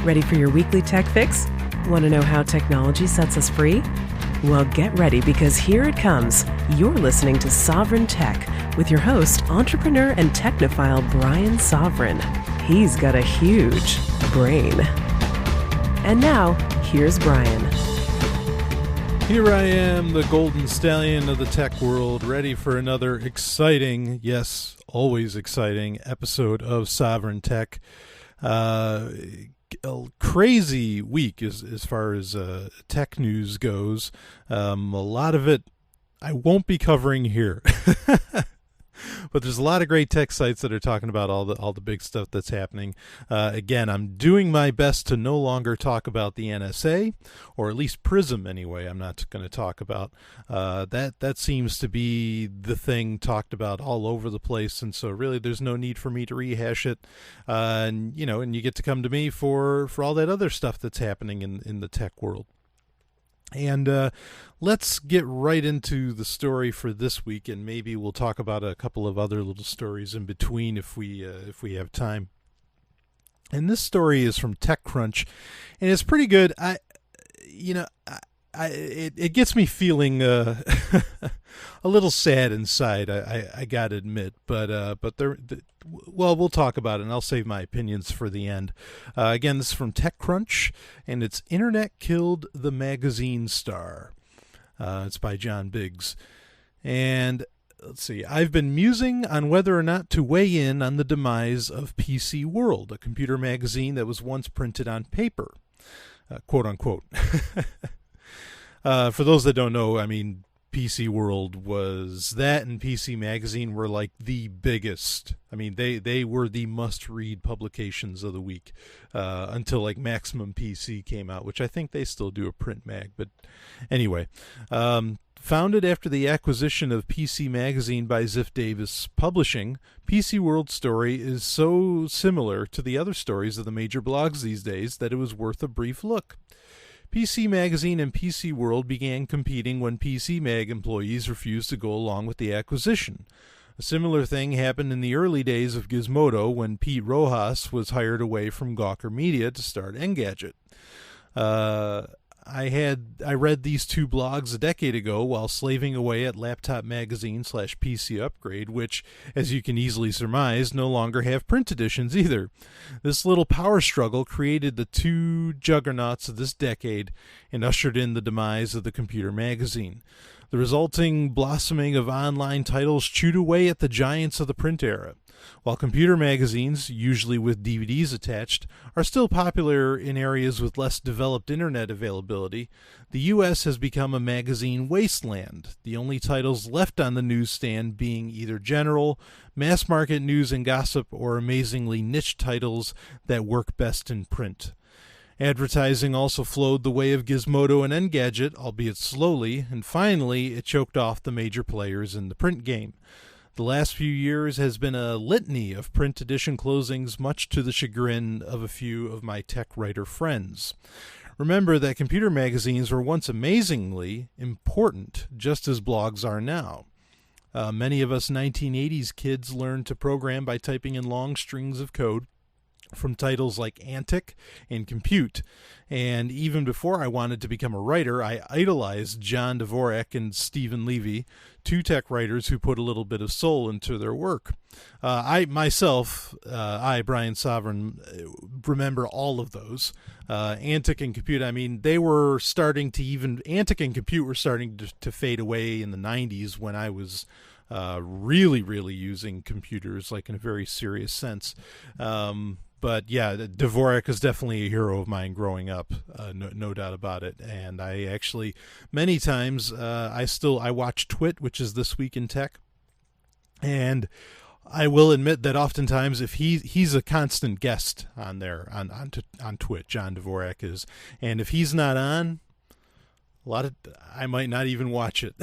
Ready for your weekly tech fix? Want to know how technology sets us free? Well, get ready because here it comes. You're listening to Sovryn Tech with your host, entrepreneur and technophile Brian Sovryn. He's got a huge brain. And now, here's Brian. Here I am, the golden stallion of the tech world, ready for another exciting, yes, always exciting episode of Sovryn Tech. A crazy week as far as tech news goes. A lot of it I won't be covering here. But there's a lot of great tech sites that are talking about all the big stuff that's happening. Again, I'm doing my best to no longer talk about the NSA, or at least PRISM anyway. I'm not going to talk about that seems to be the thing talked about all over the place, and so really there's no need for me to rehash it. And you get to come to me for all that other stuff that's happening in the tech world. And let's get right into the story for this week, and maybe we'll talk about a couple of other little stories in between if we have time. And this story is from TechCrunch, and it's pretty good. It gets me feeling a little sad inside. I gotta admit, but we'll talk about it, and I'll save my opinions for the end. Again, this is from TechCrunch, and it's "Internet Killed the Magazine Star." It's by John Biggs, and let's see. I've been musing on whether or not to weigh in on the demise of PC World, a computer magazine that was once printed on paper, quote unquote. For those that don't know, I mean, PC World was that, and PC Magazine were like the biggest. I mean, they were the must-read publications of the week until like Maximum PC came out, which I think they still do a print mag. But anyway, founded after the acquisition of PC Magazine by Ziff Davis Publishing, PC World's story is so similar to the other stories of the major blogs these days that it was worth a brief look. PC Magazine and PC World began competing when PC Mag employees refused to go along with the acquisition. A similar thing happened in the early days of Gizmodo when Pete Rojas was hired away from Gawker Media to start Engadget. I read these two blogs a decade ago while slaving away at Laptop Magazine /PC Upgrade, which, as you can easily surmise, no longer have print editions either. This little power struggle created the two juggernauts of this decade and ushered in the demise of the computer magazine. The resulting blossoming of online titles chewed away at the giants of the print era. While computer magazines, usually with DVDs attached, are still popular in areas with less developed internet availability, the U.S. has become a magazine wasteland, the only titles left on the newsstand being either general, mass-market news and gossip, or amazingly niche titles that work best in print. Advertising also flowed the way of Gizmodo and Engadget, albeit slowly, and finally it choked off the major players in the print game. The last few years has been a litany of print edition closings, much to the chagrin of a few of my tech writer friends. Remember that computer magazines were once amazingly important, just as blogs are now. Many of us 1980s kids learned to program by typing in long strings of code from titles like Antic and Compute. And even before I wanted to become a writer, I idolized John Dvorak and Stephen Levy, two tech writers who put a little bit of soul into their work. I, Brian Sovryn, remember all of those. Antic and Compute, I mean, Antic and Compute were starting to fade away in the 90s when I was really, really using computers, like in a very serious sense. But yeah, Dvorak is definitely a hero of mine growing up, no doubt about it. And I actually, many times, I watch Twit, which is This Week in Tech. And I will admit that oftentimes, if he's a constant guest on there, on Twit, John Dvorak is. And if he's not on, I might not even watch it,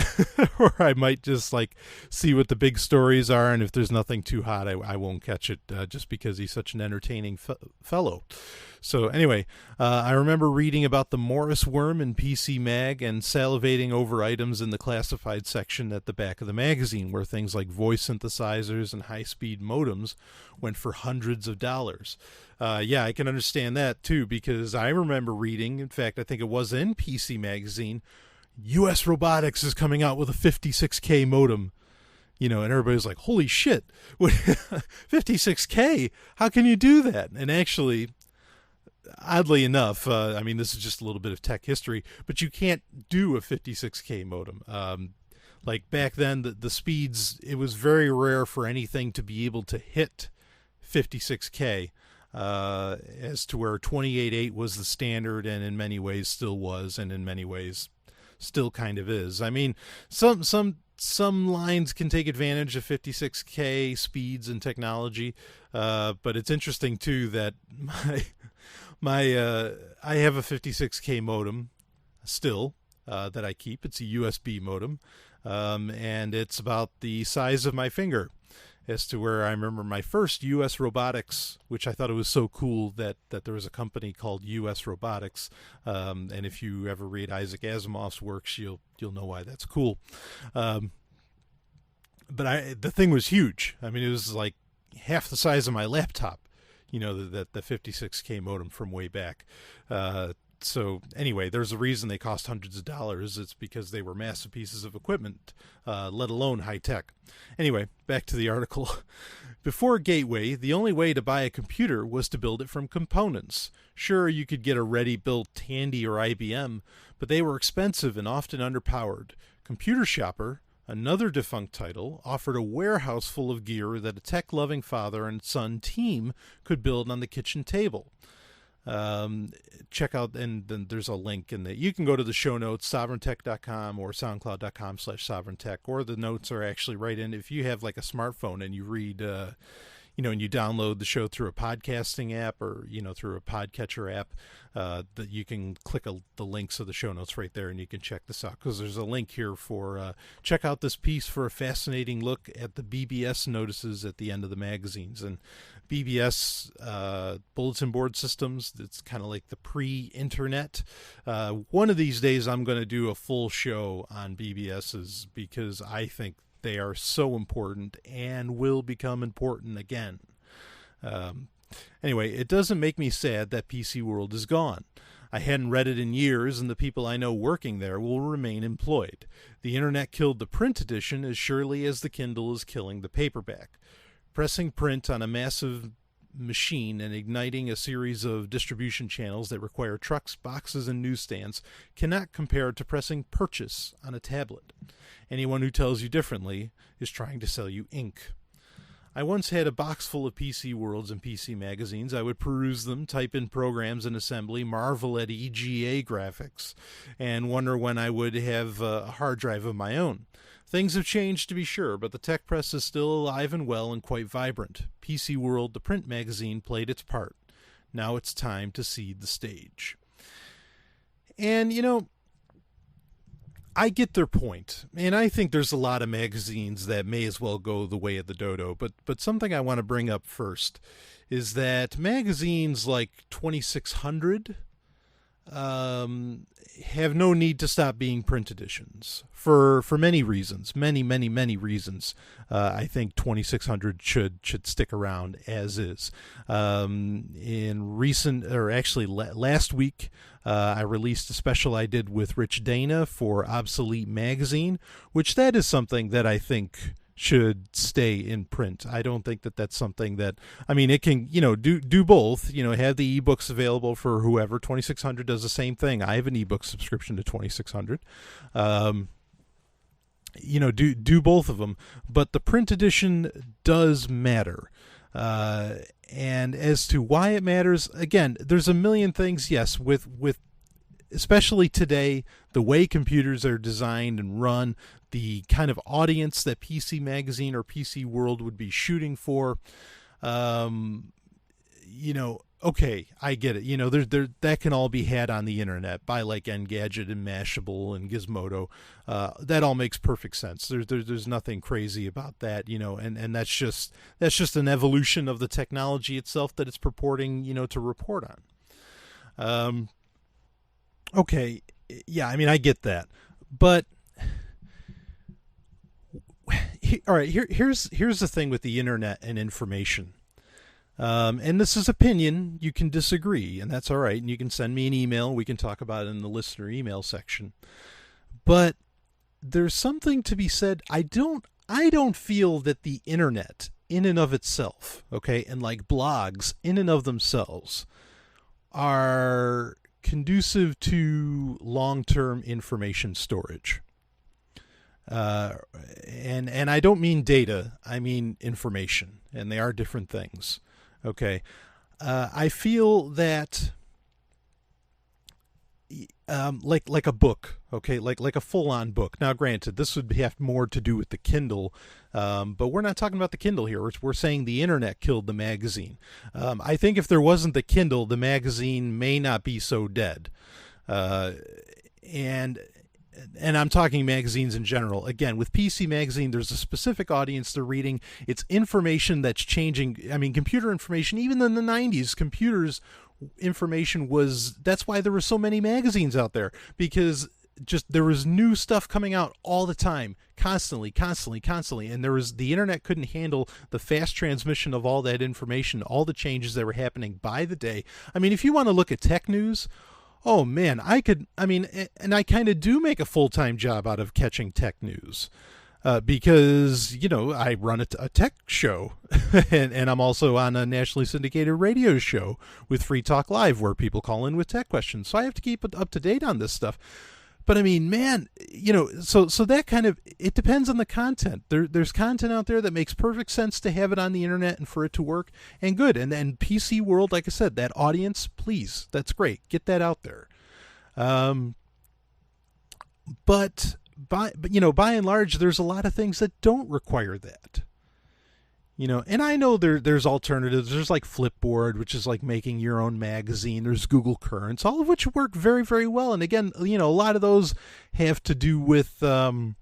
or I might just like see what the big stories are, and if there's nothing too hot, I won't catch it, just because he's such an entertaining fellow. So anyway, I remember reading about the Morris worm in PC Mag and salivating over items in the classified section at the back of the magazine, where things like voice synthesizers and high-speed modems went for hundreds of dollars. Yeah, I can understand that too, because I remember reading, in fact, I think it was in PC Magazine, U.S. Robotics is coming out with a 56K modem. And everybody's like, holy shit, 56K? How can you do that? And actually, oddly enough, this is just a little bit of tech history, but you can't do a 56K modem. Like back then, the speeds, it was very rare for anything to be able to hit 56K, as to where 28.8 was the standard, and in many ways still was, and in many ways still kind of is. Some lines can take advantage of 56K speeds and technology, but it's interesting too that I have a 56K modem still that I keep. It's a USB modem, and it's about the size of my finger. As to where I remember my first U.S. Robotics, which I thought it was so cool that there was a company called U.S. Robotics, and if you ever read Isaac Asimov's works, you'll know why that's cool. But the thing was huge. It was like half the size of my laptop. The 56K modem from way back. So anyway, there's a reason they cost hundreds of dollars. It's because they were massive pieces of equipment, let alone high tech. Anyway, back to the article. Before Gateway, the only way to buy a computer was to build it from components. Sure, you could get a ready-built Tandy or IBM, but they were expensive and often underpowered. Computer Shopper, another defunct title, offered a warehouse full of gear that a tech-loving father and son team could build on the kitchen table. Check out, and then there's a link in that. You can go to the show notes, sovryntech.com or soundcloud.com/sovryntech, or the notes are actually right in. If you have like a smartphone and you read, and you download the show through a podcasting app or, through a podcatcher app, that you can click the links of the show notes right there and you can check this out, because there's a link here for, check out this piece for a fascinating look at the BBS notices at the end of the magazines. And BBS, bulletin board systems, it's kind of like the pre-internet. One of these days I'm going to do a full show on BBSs, because I think they are so important and will become important again. Anyway, it doesn't make me sad that PC World is gone. I hadn't read it in years, and the people I know working there will remain employed. The internet killed the print edition as surely as the Kindle is killing the paperback. Pressing print on a massive machine and igniting a series of distribution channels that require trucks, boxes, and newsstands cannot compare to pressing purchase on a tablet. Anyone who tells you differently is trying to sell you ink. I once had a box full of PC Worlds and PC magazines. I would peruse them, type in programs in assembly, marvel at EGA graphics, and wonder when I would have a hard drive of my own. Things have changed, to be sure, but the tech press is still alive and well and quite vibrant. PC World, the print magazine, played its part. Now it's time to cede the stage. And, I get their point, and I think there's a lot of magazines that may as well go the way of the dodo, but something I want to bring up first is that magazines like 2600 have no need to stop being print editions for many reasons, many reasons. I think 2600 should stick around as is. Last week, I released a special I did with Rich Dana for Obsolete Magazine, which that is something that I think should stay in print. I don't think that that's something that, it can, do both, have the ebooks available for whoever. 2600 does the same thing. I have an ebook subscription to 2600. Do both of them, but the print edition does matter. And as to why it matters, again, there's a million things. Yes, with especially today, the way computers are designed and run, the kind of audience that PC Magazine or PC World would be shooting for, okay, I get it. There that can all be had on the internet by like Engadget and Mashable and Gizmodo. That all makes perfect sense. There's nothing crazy about that, and that's just an evolution of the technology itself that it's purporting, to report on. Okay, yeah, I get that, but all right, here's the thing with the internet and information. And this is opinion. You can disagree, and that's all right. And you can send me an email. We can talk about it in the listener email section. But there's something to be said. I don't feel that the internet in and of itself, okay, and like blogs in and of themselves are conducive to long-term information storage. And I don't mean data, I mean information, and they are different things. Okay. I feel that like a book, okay, like a full-on book. Now, granted, this would have more to do with the Kindle, but we're not talking about the Kindle here. We're saying the internet killed the magazine. I think if there wasn't the Kindle, the magazine may not be so dead. And I'm talking magazines in general. Again, with PC Magazine, there's a specific audience they're reading. It's information that's changing. I mean, computer information, even in the 90s, computers information that's why there were so many magazines out there, because just there was new stuff coming out all the time, constantly, and the internet couldn't handle the fast transmission of all that information, all the changes that were happening by the day. I mean, if you want to look at tech news, oh man, I kind of do make a full-time job out of catching tech news. Because, I run a tech show, and I'm also on a nationally syndicated radio show with Free Talk Live where people call in with tech questions. So I have to keep up to date on this stuff. But I mean, man, so that kind of, it depends on the content. There's content out there that makes perfect sense to have it on the internet and for it to work, and good. And then PC world, like I said, that audience, please, that's great. Get that out there. But by and large, there's a lot of things that don't require that. And I know there's alternatives. There's like Flipboard, which is like making your own magazine. There's Google Currents, all of which work very, very well. And again, a lot of those have to do with current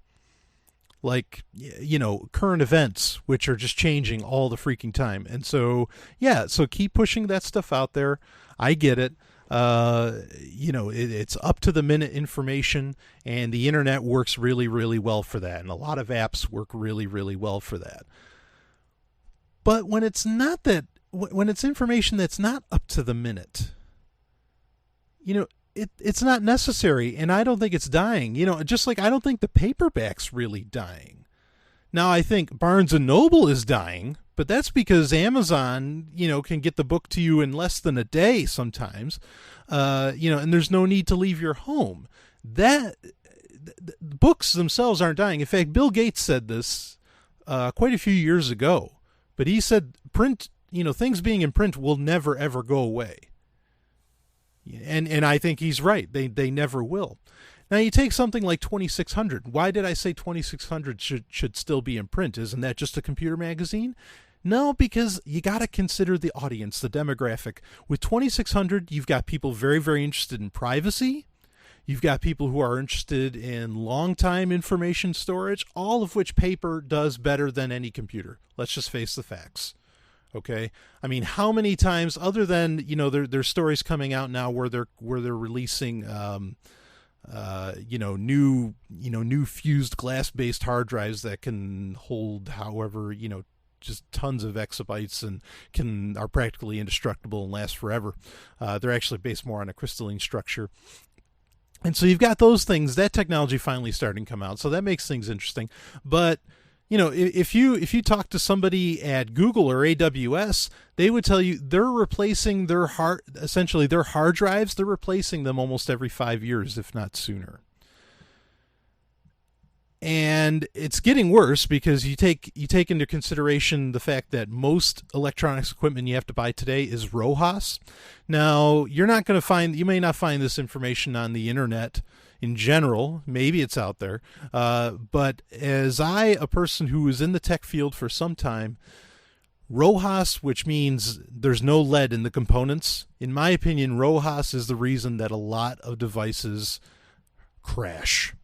events, which are just changing all the freaking time. And so, yeah, so keep pushing that stuff out there. I get it. It's up to the minute information, and the internet works really, really well for that. And a lot of apps work really, really well for that. But when it's not that, when it's information that's not up to the minute, it's not necessary, and I don't think it's dying. Just like I don't think the paperback's really dying. Now, I think Barnes & Noble is dying, but that's because Amazon, can get the book to you in less than a day sometimes, and there's no need to leave your home. Books themselves aren't dying. In fact, Bill Gates said this quite a few years ago, but he said print, things being in print will never, ever go away. And I think he's right. They never will. Now, you take something like 2600. Why did I say 2600 should still be in print? Isn't that just a computer magazine? No, because you got to consider the audience, the demographic. With 2600, you've got people very, very interested in privacy. You've got people who are interested in long-time information storage, all of which paper does better than any computer. Let's just face the facts. Okay, I mean, how many times, other than there's stories coming out now where they're releasing new fused glass-based hard drives that can hold however just tons of exabytes and are practically indestructible and last forever. They're actually based more on a crystalline structure. And so you've got those things, that technology finally starting to come out. So that makes things interesting. But, if you talk to somebody at Google or AWS, they would tell you they're replacing their hard drives. They're replacing them almost every 5 years, if not sooner. And it's getting worse because you take into consideration the fact that most electronics equipment you have to buy today is RoHS. Now, you may not find this information on the internet in general. Maybe it's out there. But as a person who was in the tech field for some time, RoHS, which means there's no lead in the components, in my opinion, RoHS is the reason that a lot of devices crash.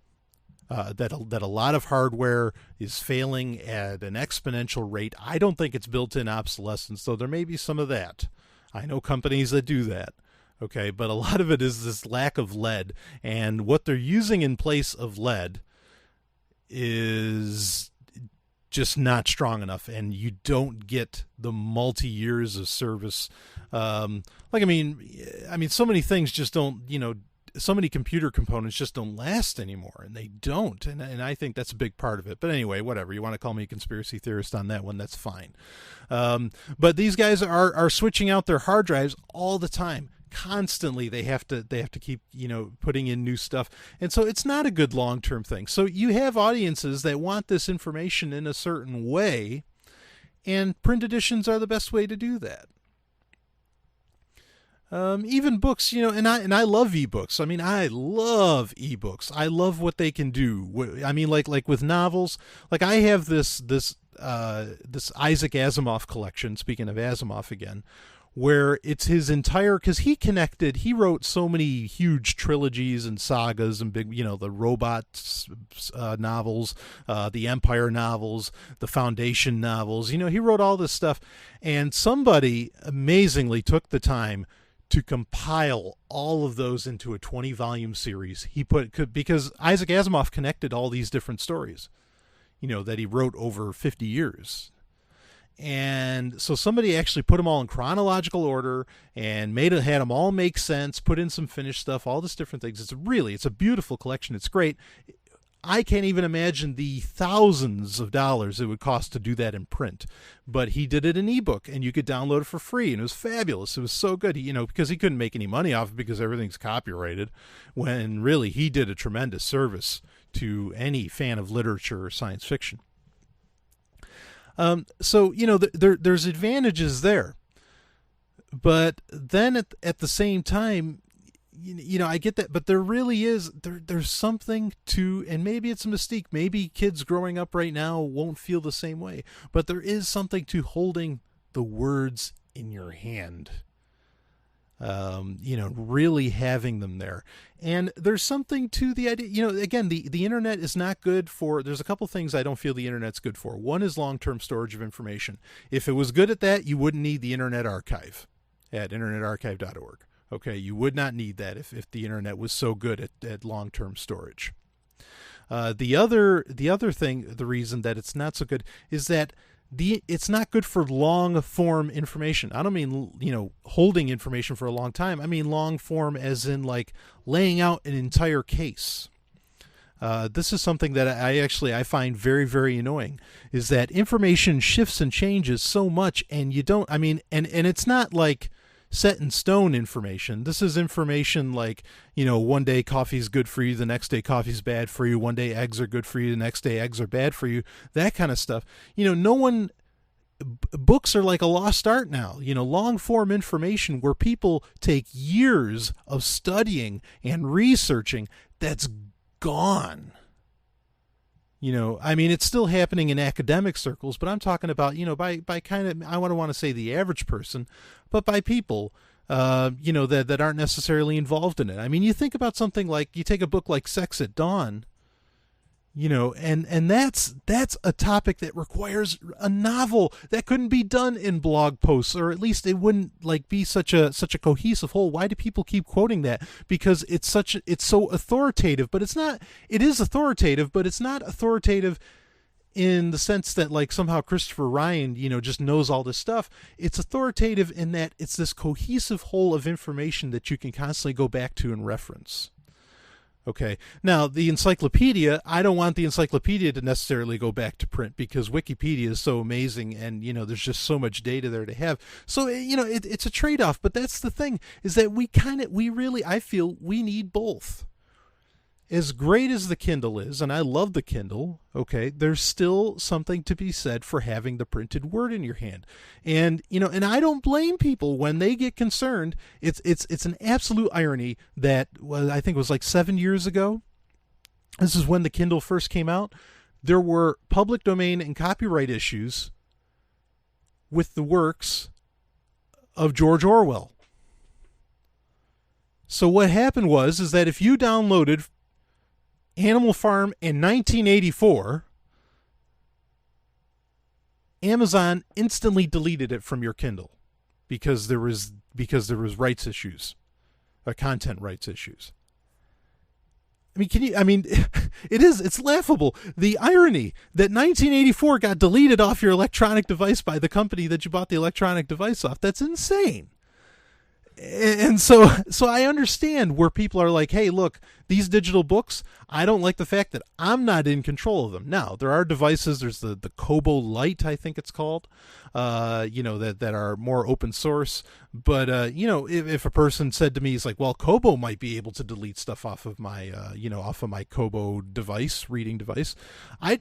That a lot of hardware is failing at an exponential rate. I don't think it's built-in obsolescence, though there may be some of that. I know companies that do that. Okay, but a lot of it is this lack of lead, and what they're using in place of lead is just not strong enough, and you don't get the multi-years of service. I mean, so many things just don't, so many computer components just don't last anymore, and they don't. And I think that's a big part of it. But anyway, whatever. You want to call me a conspiracy theorist on that one, that's fine. But these guys are switching out their hard drives all the time. Constantly they have to keep putting in new stuff, and so it's not a good long-term thing. So you have audiences that want this information in a certain way, and print editions are the best way to do that. Even books, and I love ebooks. I mean, I love ebooks. I love what they can do. I mean, like with novels, like I have this Isaac Asimov collection, speaking of Asimov again, where it's his entire, because he wrote so many huge trilogies and sagas and big, the robots novels, the Empire novels, the Foundation novels. He wrote all this stuff, and somebody amazingly took the time to compile all of those into a 20-volume series. Because Isaac Asimov connected all these different stories, that he wrote over 50 years. And so somebody actually put them all in chronological order and had them all make sense, put in some finished stuff, all this different things. It's a beautiful collection. It's great. I can't even imagine the thousands of dollars it would cost to do that in print. But he did it in ebook, and you could download it for free, and it was fabulous. It was so good, because he couldn't make any money off it because everything's copyrighted, when really he did a tremendous service to any fan of literature or science fiction. So there's advantages there, but then at the same time, I get that, but there really is there's something to, and maybe it's a mystique. Maybe kids growing up right now won't feel the same way, but there is something to holding the words in your hand. Really having them there. And there's something to the idea, again, the internet is not good for, there's a couple things I don't feel the internet's good for. One is long-term storage of information. If it was good at that, you wouldn't need the Internet Archive at internetarchive.org. Okay, you would not need that if the internet was so good at long-term storage. The other thing, the reason that it's not so good is that it's not good for long form information. I don't mean, holding information for a long time. I mean long form as in like laying out an entire case. This is something that I find very, very annoying, is that information shifts and changes so much, and and it's not like set in stone information. This is information like, one day coffee's good for you, the next day coffee's bad for you, one day eggs are good for you, the next day eggs are bad for you, that kind of stuff. Books are like a lost art now, long form information where people take years of studying and researching, that's gone. It's still happening in academic circles, but I'm talking about, by kind of, I want to say the average person, but by people, that aren't necessarily involved in it. I mean, you think about something like, you take a book like Sex at Dawn, and that's a topic that requires a novel that couldn't be done in blog posts, or at least it wouldn't be such a cohesive whole. Why do people keep quoting that? Because it's so authoritative, but it's not. It is authoritative, but it's not authoritative in the sense that somehow Christopher Ryan, just knows all this stuff. It's authoritative in that it's this cohesive whole of information that you can constantly go back to and reference. Okay. Now, the encyclopedia, I don't want the encyclopedia to necessarily go back to print, because Wikipedia is so amazing, and, there's just so much data there to have. So, it's a trade-off, but that's the thing, is that I feel we need both. As great as the Kindle is, and I love the Kindle, okay, there's still something to be said for having the printed word in your hand. And, and I don't blame people when they get concerned. It's an absolute irony that, I think it was like 7 years ago, this is when the Kindle first came out, there were public domain and copyright issues with the works of George Orwell. So what happened is that if you downloaded Animal Farm in 1984, Amazon instantly deleted it from your Kindle because there was rights issues, content rights issues. I mean, it's laughable. The irony that 1984 got deleted off your electronic device by the company that you bought the electronic device off. That's insane. And so I understand where people are like, hey, look, these digital books, I don't like the fact that I'm not in control of them. Now, there are devices, there's the Kobo Lite, I think it's called, that are more open source. But, if a person said to me, he's like, well, Kobo might be able to delete stuff off of my, off of my Kobo device, reading device. I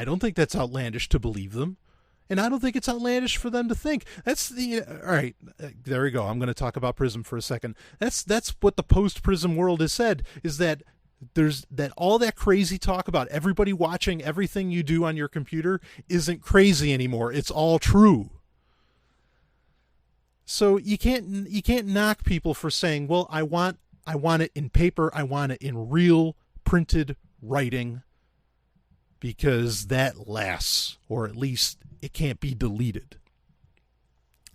don't think that's outlandish to believe them. And I don't think it's outlandish for them to think. All right, there we go. I'm going to talk about Prism for a second. That's what the post-Prism world has said, is that there's that all that crazy talk about everybody watching everything you do on your computer isn't crazy anymore. It's all true. So you can't knock people for saying, well, I want it in paper. I want it in real printed writing because that lasts, or at least it can't be deleted.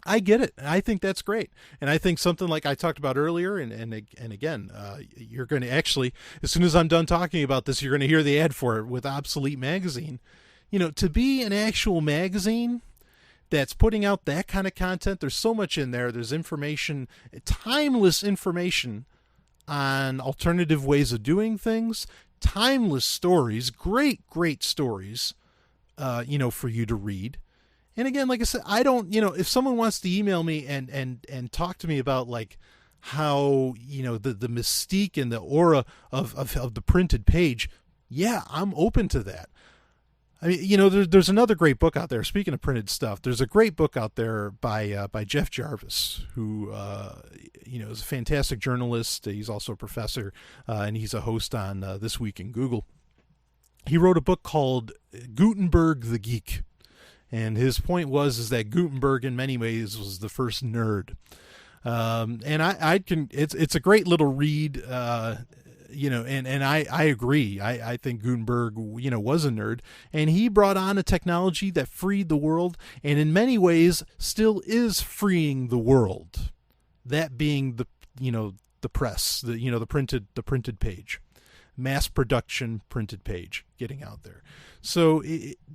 I get it. I think that's great. And I think something like I talked about earlier, and again, you're going to actually, as soon as I'm done talking about this, you're going to hear the ad for it with Obsolete Magazine. To be an actual magazine that's putting out that kind of content, there's so much in there. There's information, timeless information on alternative ways of doing things, timeless stories, great stories, for you to read. And again, like I said, I don't, if someone wants to email me and talk to me about like how, the mystique and the aura of the printed page, yeah, I'm open to that. I mean, there's another great book out there. Speaking of printed stuff, there's a great book out there by Jeff Jarvis, who, is a fantastic journalist. He's also a professor, and he's a host on This Week in Google. He wrote a book called Gutenberg the Geek. And his point is that Gutenberg in many ways was the first nerd. And it's a great little read, and I agree. I think Gutenberg, was a nerd, and he brought on a technology that freed the world, and in many ways still is freeing the world. That being the press, the printed page. Mass production printed page getting out there. So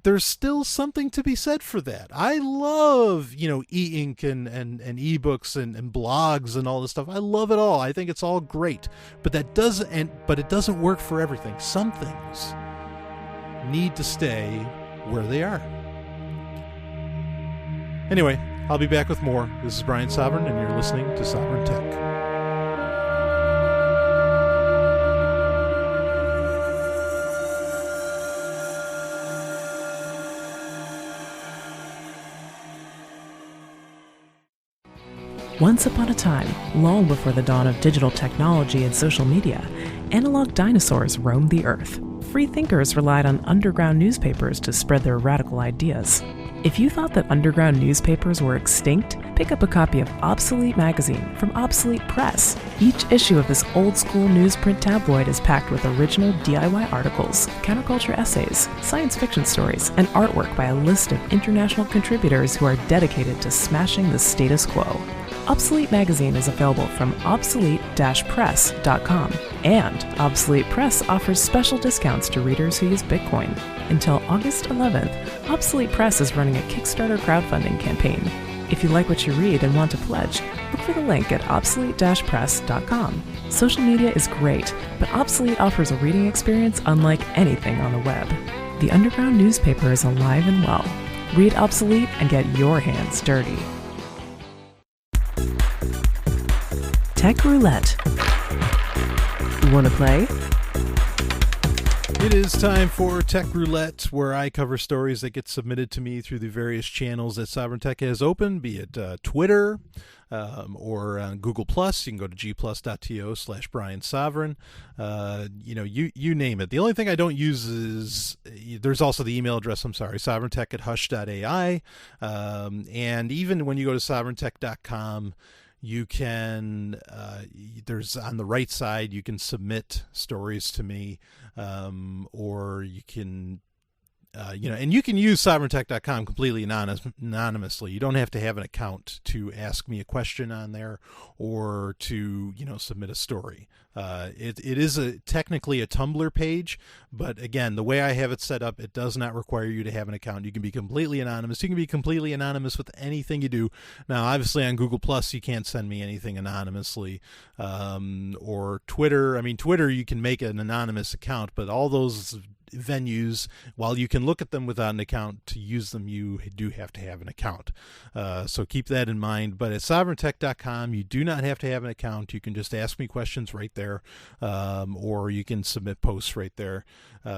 there's still something to be said for that. I love, e-ink and ebooks and blogs and all this stuff. I love it all. I think it's all great. But it doesn't work for everything. Some things need to stay where they are. Anyway, I'll be back with more. This is Brian Sovryn, and you're listening to Sovryn Tech. Once upon a time, long before the dawn of digital technology and social media, analog dinosaurs roamed the earth. Free thinkers relied on underground newspapers to spread their radical ideas. If you thought that underground newspapers were extinct, pick up a copy of Obsolete Magazine from Obsolete Press. Each issue of this old-school newsprint tabloid is packed with original DIY articles, counterculture essays, science fiction stories, and artwork by a list of international contributors who are dedicated to smashing the status quo. Obsolete Magazine is available from obsolete-press.com, and Obsolete Press offers special discounts to readers who use Bitcoin. Until August 11th, Obsolete Press is running a Kickstarter crowdfunding campaign. If you like what you read and want to pledge, look for the link at obsolete-press.com. Social media is great, but Obsolete offers a reading experience unlike anything on the web. The underground newspaper is alive and well. Read Obsolete and get your hands dirty. Tech Roulette. Want to play? It is time for Tech Roulette, where I cover stories that get submitted to me through the various channels that Sovryn Tech has open, be it Twitter or on Google+. You can go to gplus.to/Brian Sovryn. You name it. The only thing I don't use is, there's also the email address, sovrintech@hush.ai. And even when you go to sovrintech.com, you can, there's on the right side, you can submit stories to me, or you can, and you can use sovrintech.com completely anonymously. You don't have to have an account to ask me a question on there or to, submit a story. It is technically a Tumblr page, but again, the way I have it set up, it does not require you to have an account. You can be completely anonymous. You can be completely anonymous with anything you do. Now, obviously on Google Plus, you can't send me anything anonymously, or Twitter. I mean, Twitter, you can make an anonymous account, but all those venues, while you can look at them without an account, to use them you do have to have an account, so keep that in mind. But at sovryntech.com, you do not have to have an account. You can just ask me questions right there, or you can submit posts right there,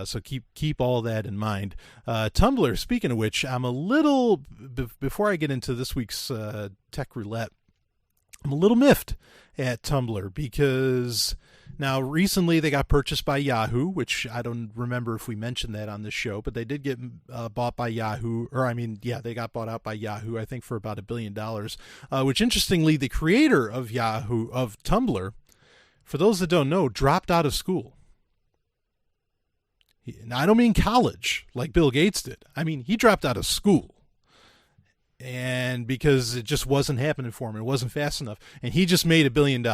so keep all that in mind. Tumblr, speaking of which, I'm a little before I get into this week's Tech Roulette, I'm a little miffed at Tumblr because now recently they got purchased by Yahoo, which I don't remember if we mentioned that on this show, but they did get bought by Yahoo, they got bought out by Yahoo, I think for about $1 billion, which interestingly, the creator of Tumblr, for those that don't know, dropped out of school. Now, I don't mean college like Bill Gates did. I mean, he dropped out of school. And because it just wasn't happening for him, it wasn't fast enough, and he just made $1 billion.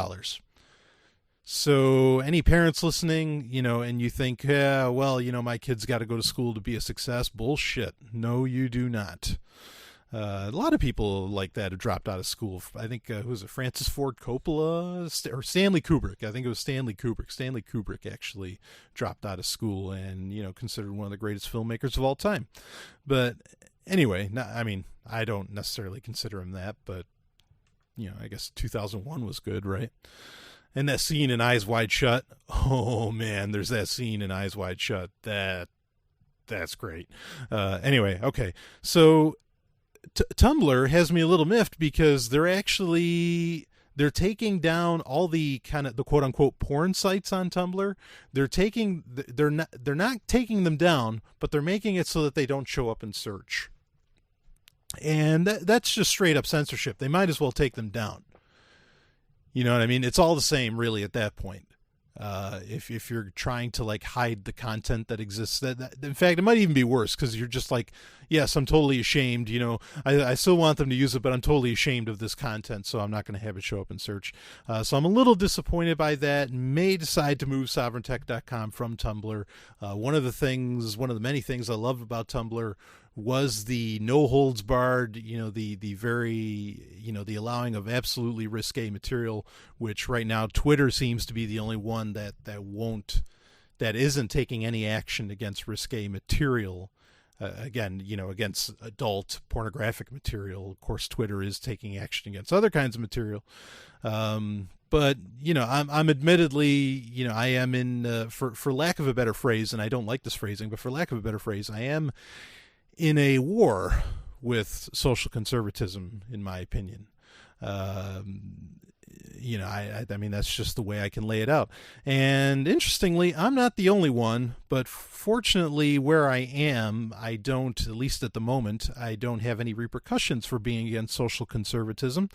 So any parents listening, and you think, yeah, well, my kid's got to go to school to be a success. Bullshit. No, you do not. A lot of people like that have dropped out of school. I think, who was it, Francis Ford Coppola or Stanley Kubrick? I think it was Stanley Kubrick. Stanley Kubrick actually dropped out of school and, considered one of the greatest filmmakers of all time. But anyway, I don't necessarily consider him that, but, I guess 2001 was good, right? And that scene in Eyes Wide Shut, oh man, there's that scene in Eyes Wide Shut. That's great. Anyway, okay. So Tumblr has me a little miffed because they're taking down all the kind of the quote unquote porn sites on Tumblr. They're not taking them down, but they're making it so that they don't show up in search. And that's just straight up censorship. They might as well take them down. You know what I mean? It's all the same, really, at that point. If you're trying to hide the content that exists, that in fact, it might even be worse because you're just yes, I'm totally ashamed. I still want them to use it, but I'm totally ashamed of this content, so I'm not going to have it show up in search. So I'm a little disappointed by that. May decide to move sovryntech.com from Tumblr. One of the many things I love about Tumblr was the no holds barred, the very, the allowing of absolutely risque material, which right now Twitter seems to be the only one that isn't taking any action against risque material. Against adult pornographic material. Of course, Twitter is taking action against other kinds of material. But, I'm admittedly, I am in, for lack of a better phrase, and I don't like this phrasing, but for lack of a better phrase, I am in a war with social conservatism, in my opinion. I mean, that's just the way I can lay it out. And interestingly, I'm not the only one, but fortunately where I am, I don't, at least at the moment, I don't have any repercussions for being against social conservatism.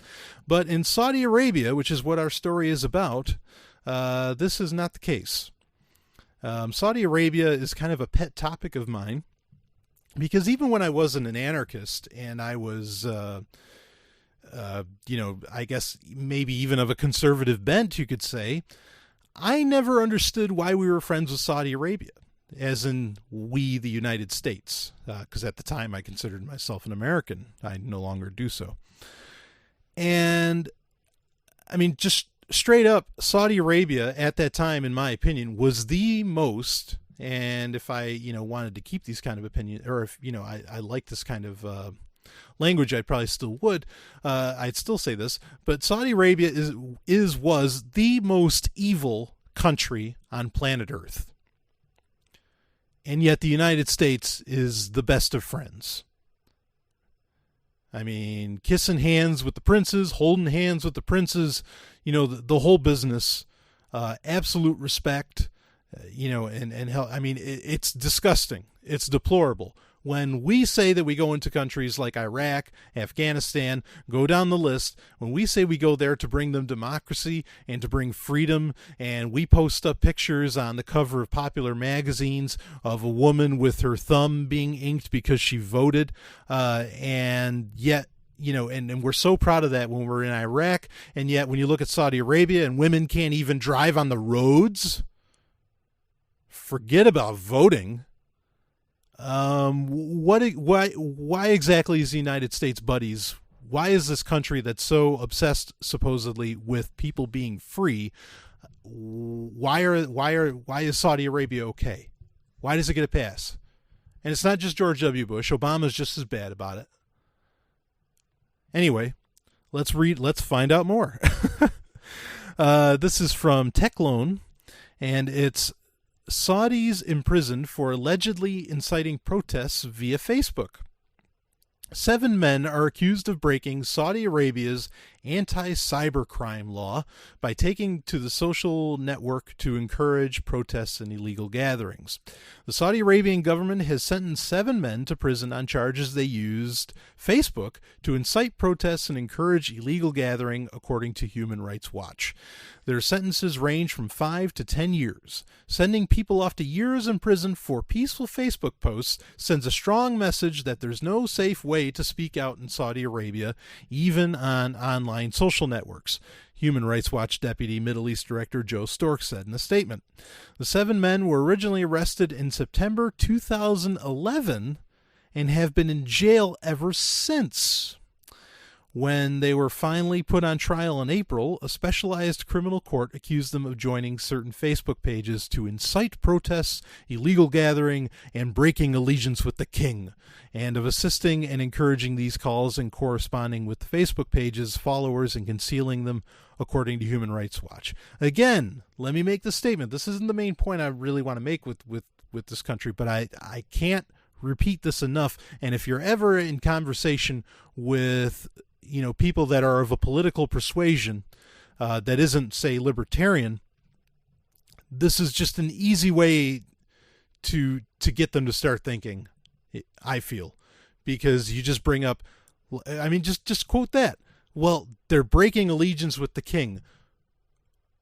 But in Saudi Arabia, which is what our story is about, this is not the case. Saudi Arabia is kind of a pet topic of mine, because even when I wasn't an anarchist and I was, I guess maybe even of a conservative bent, you could say, I never understood why we were friends with Saudi Arabia, as in we, the United States, because at the time I considered myself an American. I no longer do so. And, I mean, just straight up, Saudi Arabia at that time, in my opinion, was the most... And if I, wanted to keep these kind of opinions, or if, I like this kind of language, I probably still would. I'd still say this, but Saudi Arabia was the most evil country on planet Earth. And yet the United States is the best of friends. I mean, kissing hands with the princes, holding hands with the princes, the whole business, absolute respect. And hell, I mean, it's disgusting. It's deplorable. When we say that we go into countries like Iraq, Afghanistan, go down the list, when we say we go there to bring them democracy and to bring freedom, and we post up pictures on the cover of popular magazines of a woman with her thumb being inked because she voted, and yet, and we're so proud of that when we're in Iraq. And yet when you look at Saudi Arabia and women can't even drive on the roads, forget about voting. Why exactly is the United States buddies? Why is this country that's so obsessed supposedly with people being free? Why is Saudi Arabia okay? Why does it get a pass? And it's not just George W. Bush. Obama's just as bad about it. Anyway, let's find out more. This is from TechLoan, and it's Saudis imprisoned for allegedly inciting protests via Facebook. 7 men are accused of breaking Saudi Arabia's anti-cybercrime law by taking to the social network to encourage protests and illegal gatherings. The Saudi Arabian government has sentenced 7 men to prison on charges they used Facebook to incite protests and encourage illegal gathering, according to Human Rights Watch. Their sentences range from 5 to 10 years. Sending people off to years in prison for peaceful Facebook posts sends a strong message that there's no safe way to speak out in Saudi Arabia, even on online social networks, Human Rights Watch Deputy Middle East Director Joe Stork said in a statement. The 7 men were originally arrested in September 2011 and have been in jail ever since. When they were finally put on trial in April, a specialized criminal court accused them of joining certain Facebook pages to incite protests, illegal gathering, and breaking allegiance with the king, and of assisting and encouraging these calls and corresponding with the Facebook pages' followers and concealing them, according to Human Rights Watch. Again, let me make the statement. This isn't the main point I really want to make with this country, but I can't repeat this enough. And if you're ever in conversation with people that are of a political persuasion that isn't, say, libertarian, this is just an easy way to get them to start thinking, I feel, because you just bring up, just quote that. Well, they're breaking allegiance with the king.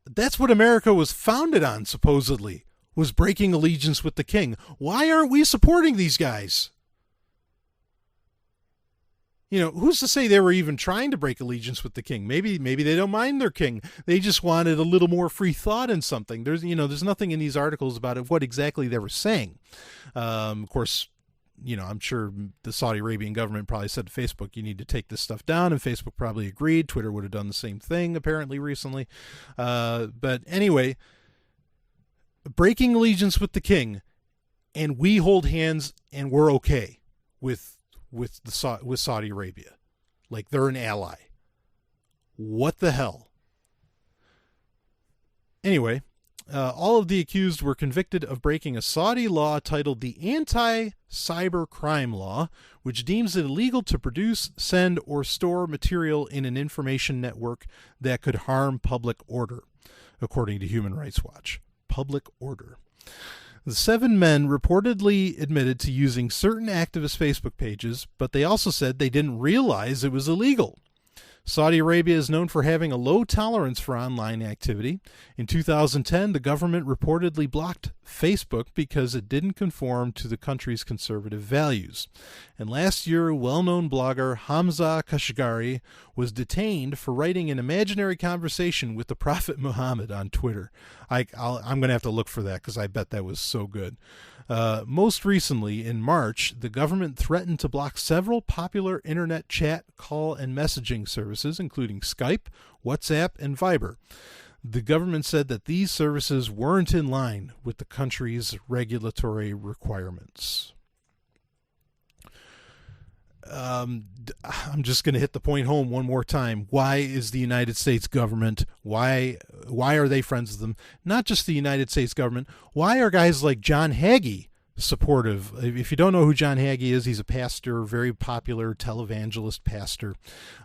That's what America was founded on, supposedly, was breaking allegiance with the king. Why aren't we supporting these guys? Who's to say they were even trying to break allegiance with the king? Maybe they don't mind their king. They just wanted a little more free thought in something. There's nothing in these articles about what exactly they were saying. Of course, I'm sure the Saudi Arabian government probably said to Facebook, you need to take this stuff down, and Facebook probably agreed. Twitter would have done the same thing, apparently, recently. But anyway, breaking allegiance with the king, and we hold hands, and we're okay with Saudi Arabia, like they're an ally. What the hell? Anyway, all of the accused were convicted of breaking a Saudi law titled the Anti-Cybercrime Law, which deems it illegal to produce, send, or store material in an information network that could harm public order, according to Human Rights Watch. Public order. The 7 men reportedly admitted to using certain activist Facebook pages, but they also said they didn't realize it was illegal. Saudi Arabia is known for having a low tolerance for online activity. In 2010, the government reportedly blocked Facebook because it didn't conform to the country's conservative values. And last year, well-known blogger Hamza Kashgari was detained for writing an imaginary conversation with the Prophet Muhammad on Twitter. I'm going to have to look for that because I bet that was so good. Most recently, in March, the government threatened to block several popular internet chat, call, and messaging services, including Skype, WhatsApp, and Viber. The government said that these services weren't in line with the country's regulatory requirements. I'm just going to hit the point home one more time. Why is the United States government, why are they friends with them? Not just the United States government. Why are guys like John Hagee supportive? If you don't know who John Hagee is, he's a pastor, very popular televangelist pastor.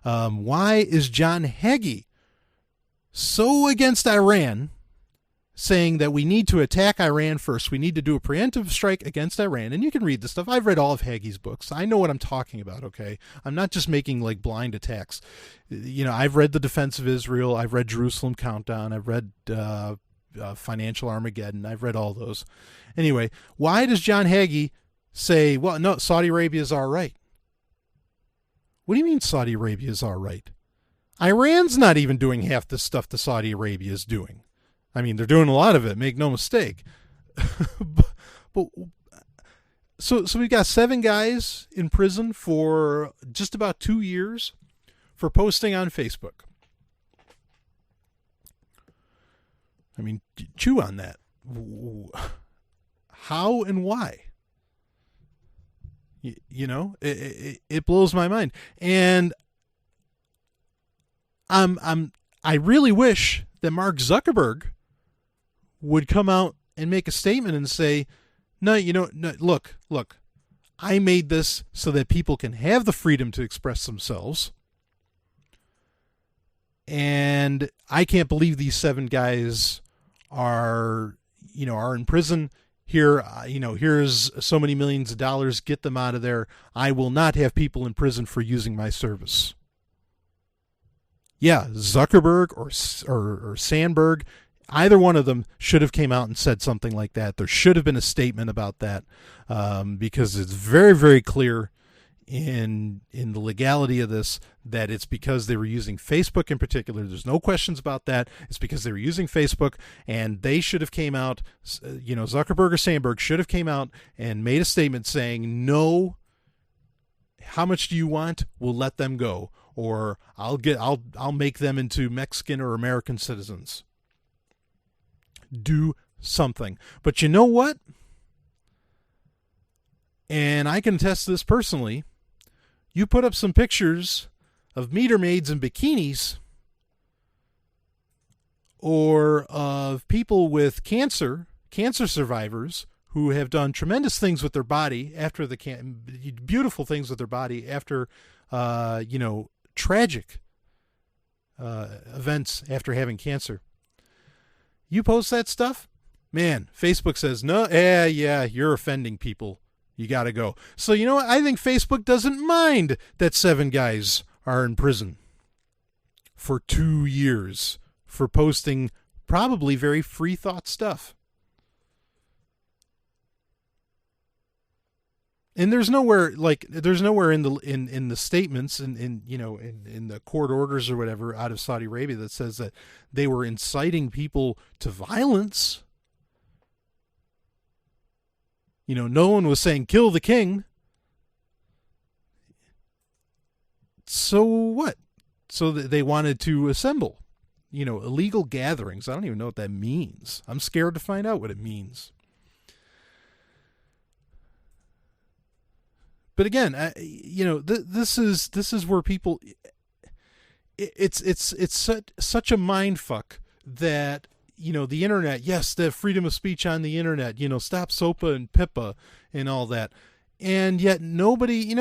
Why is John Hagee so against Iran, saying that we need to attack Iran first? We need to do a preemptive strike against Iran. And you can read this stuff. I've read all of Hagee's books. I know what I'm talking about, okay? I'm not just making like blind attacks. I've read The Defense of Israel. I've read Jerusalem Countdown. I've read Financial Armageddon. I've read all those. Anyway, why does John Hagee say, well, no, Saudi Arabia is all right? What do you mean Saudi Arabia is all right? Iran's not even doing half the stuff that Saudi Arabia is doing. I mean, they're doing a lot of it, make no mistake. but so we've got 7 guys in prison for just about 2 years for posting on Facebook. I mean, chew on that. How and why? It blows my mind. And I really wish that Mark Zuckerberg would come out and make a statement and say, no, look, I made this so that people can have the freedom to express themselves. And I can't believe these 7 guys are in prison. Here, here's so many millions of dollars. Get them out of there. I will not have people in prison for using my service. Yeah, Zuckerberg or Sandberg, either one of them should have came out and said something like that. There should have been a statement about that, because it's very, very clear in the legality of this that it's because they were using Facebook in particular. There's no questions about that. It's because they were using Facebook, and they should have came out, Zuckerberg or Sandberg should have came out and made a statement saying, no, how much do you want? We'll let them go, or I'll make them into Mexican or American citizens. Do something. But you know what? And I can attest to this personally. You put up some pictures of meter maids in bikinis, or of people with cancer survivors who have done tremendous things with their body after beautiful things with their body after, tragic events after having cancer. You post that stuff, man, Facebook says, no, yeah, you're offending people. You got to go. So, you know what? I think Facebook doesn't mind that 7 guys are in prison for 2 years for posting probably very free thought stuff. And there's nowhere in the statements in the court orders or whatever out of Saudi Arabia that says that they were inciting people to violence. No one was saying kill the king. So what? So they wanted to assemble, illegal gatherings. I don't even know what that means. I'm scared to find out what it means. But again, this is where people. It's such a mind fuck that. The internet, yes, the freedom of speech on the internet, stop SOPA and PIPA and all that. And yet nobody,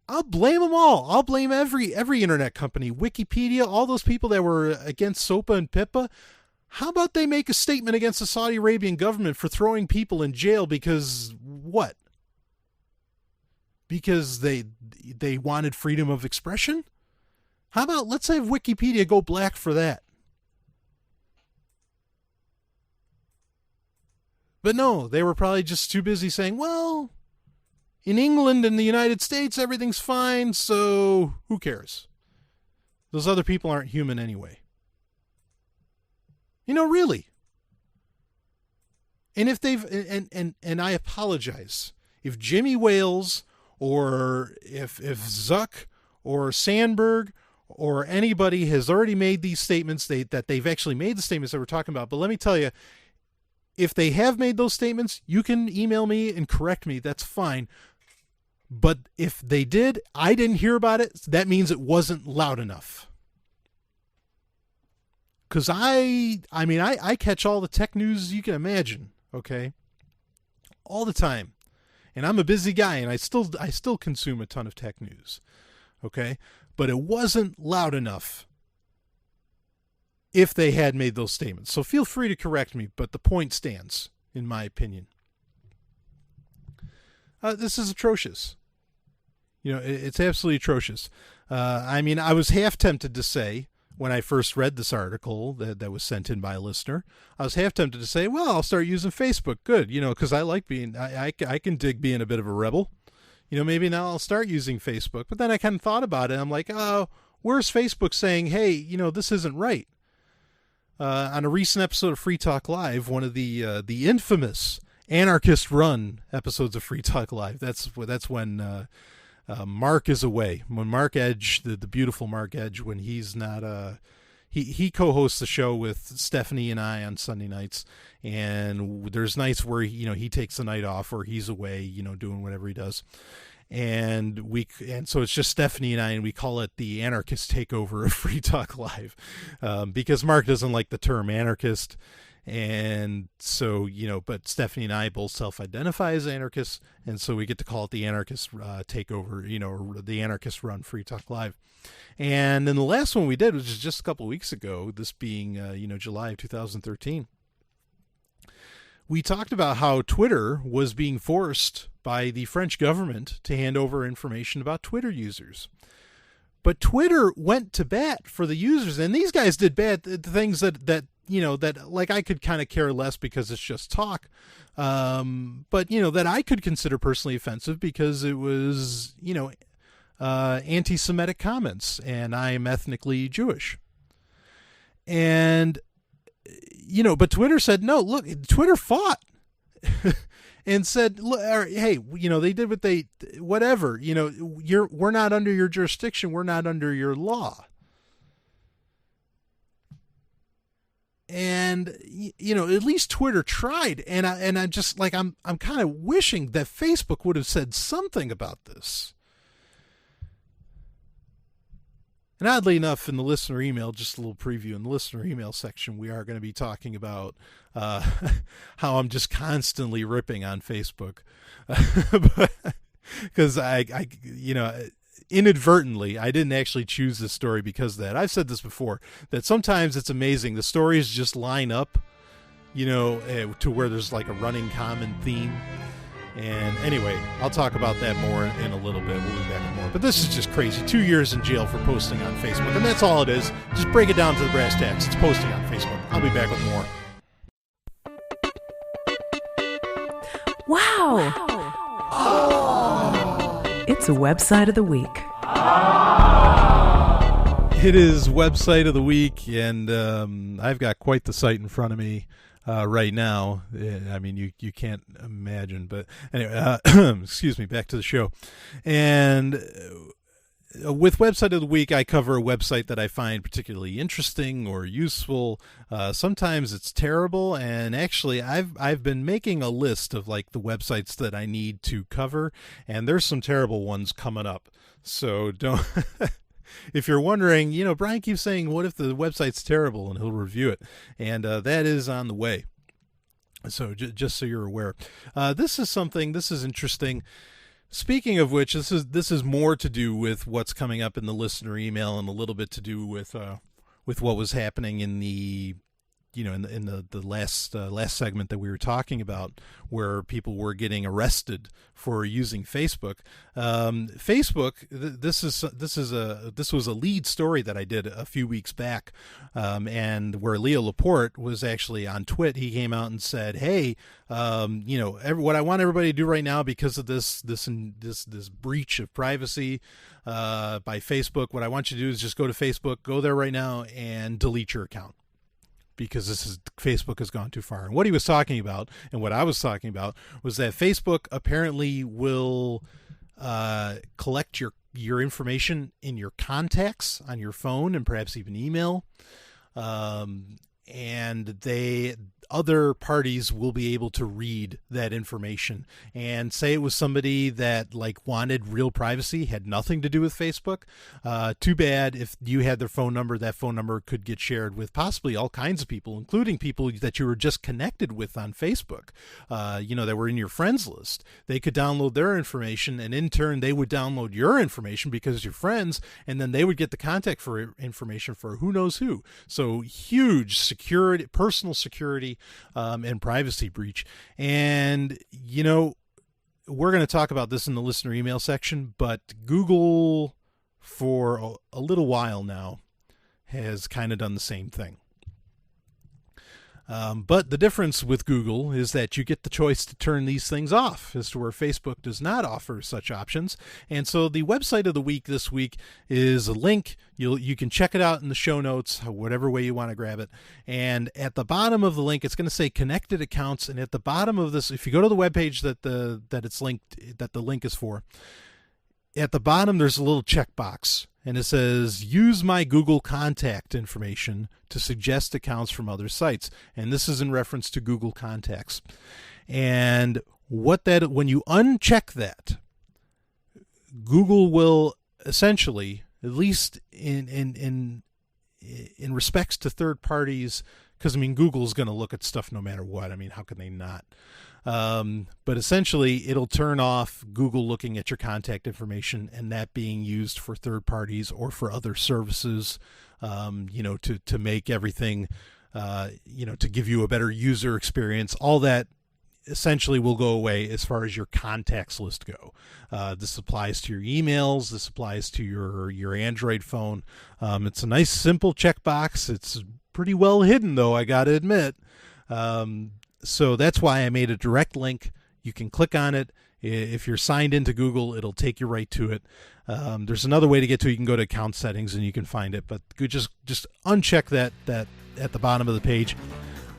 I'll blame them all. I'll blame every internet company, Wikipedia, all those people that were against SOPA and PIPA. How about they make a statement against the Saudi Arabian government for throwing people in jail because what? Because they wanted freedom of expression? How about let's have Wikipedia go black for that? But no, they were probably just too busy saying, well, in England and the United States, everything's fine, so who cares? Those other people aren't human anyway. Really. And if they've, and I apologize, if Jimmy Wales or if Zuck or Sandberg or anybody has already made these statements, that they've actually made the statements that we're talking about, but let me tell you, if they have made those statements, you can email me and correct me. That's fine. But if they did, I didn't hear about it. That means it wasn't loud enough. Because I catch all the tech news you can imagine. Okay, all the time, and I'm a busy guy, and I still consume a ton of tech news. Okay, but it wasn't loud enough. If they had made those statements. So feel free to correct me, but the point stands, in my opinion. This is atrocious. It's absolutely atrocious. I was half tempted to say, when I first read this article that was sent in by a listener, I was half tempted to say, well, I'll start using Facebook. Good, because I like I can dig being a bit of a rebel. maybe now I'll start using Facebook. But then I kind of thought about it. I'm like, oh, where's Facebook saying, hey, this isn't right? On a recent episode of Free Talk Live, one of the infamous anarchist-run episodes of Free Talk Live, that's when Mark is away. When Mark Edge, the beautiful Mark Edge, when he's not... He co-hosts the show with Stephanie and I on Sunday nights, and there's nights where he takes the night off or he's away, doing whatever he does, and so it's just Stephanie and I, and we call it the anarchist takeover of Free Talk Live, because Mark doesn't like the term anarchist, and so but Stephanie and I both self-identify as anarchists, and so we get to call it the anarchist takeover, or the anarchist run Free Talk Live. And then the last one we did was just a couple of weeks ago, this being, July of 2013. We talked about how Twitter was being forced by the French government to hand over information about Twitter users. But Twitter went to bat for the users, and these guys did bad things that like I could kind of care less because it's just talk. But, that I could consider personally offensive because it was, anti-Semitic comments, and I am ethnically Jewish. And, but Twitter said, no, look, Twitter fought and said, hey, they did whatever, we're not under your jurisdiction. We're not under your law. And, at least Twitter tried. And I just like, I'm kind of wishing that Facebook would have said something about this. And oddly enough, in the listener email, just a little preview, in the listener email section, we are going to be talking about how I'm just constantly ripping on Facebook. Because I inadvertently, I didn't actually choose this story because of that. I've said this before, that sometimes it's amazing. The stories just line up, to where there's like a running common theme. And anyway, I'll talk about that more in a little bit. We'll be back with more. But this is just crazy. 2 years in jail for posting on Facebook. And that's all it is. Just break it down to the brass tacks. It's posting on Facebook. I'll be back with more. Wow. Oh. It's a website of the week. It is website of the week, and I've got quite the site in front of me. Right now, I mean, you can't imagine, but anyway, excuse me, back to the show. And with Website of the Week, I cover a website that I find particularly interesting or useful. Sometimes it's terrible, and actually, I've been making a list of like the websites that I need to cover, and there's some terrible ones coming up. So don't... If you're wondering, Brian keeps saying, what if the website's terrible, and he'll review it. And that is on the way. So just so you're aware. This is interesting. Speaking of which, this is more to do with what's coming up in the listener email, and a little bit to do with what was happening in the in the last segment that we were talking about, where people were getting arrested for using Facebook. Facebook. This was a lead story that I did a few weeks back, and where Leo Laporte was actually on Twit. He came out and said, "Hey, what I want everybody to do right now, because of this breach of privacy by Facebook, what I want you to do is just go to Facebook, go there right now, and delete your account." Because Facebook has gone too far. And what he was talking about, and what I was talking about, was that Facebook apparently will collect your information in your contacts on your phone, and perhaps even email. And other parties will be able to read that information, and say it was somebody that like wanted real privacy, had nothing to do with Facebook. Too bad. If you had their phone number, that phone number could get shared with possibly all kinds of people, including people that you were just connected with on Facebook, that were in your friends list. They could download their information, and in turn they would download your information because you're friends, and then they would get the contact for information for who knows who. So huge security, personal security, and privacy breach. And, we're going to talk about this in the listener email section, but Google for a little while now has kind of done the same thing. But the difference with Google is that you get the choice to turn these things off, as to where Facebook does not offer such options. And so the website of the week this week is a link. You can check it out in the show notes, whatever way you want to grab it. And at the bottom of the link, it's going to say connected accounts. And at the bottom of this, if you go to the webpage that it's linked, that the link is for, at the bottom there's a little checkbox, and it says use my Google contact information to suggest accounts from other sites. And this is in reference to Google Contacts. And when you uncheck that, Google will essentially, at least in respects to third parties, because Google's going to look at stuff no matter what. How can they not? But essentially, it'll turn off Google looking at your contact information and that being used for third parties or for other services, to make everything, to give you a better user experience. All that essentially will go away as far as your contacts list go. This applies to your emails. This applies to your Android phone. It's a nice, simple checkbox. It's pretty well hidden, though, I got to admit. So that's why I made a direct link. You can click on it. If you're signed into Google, it'll take you right to it. There's another way to get to it. You can go to account settings and you can find it. But just uncheck that at the bottom of the page.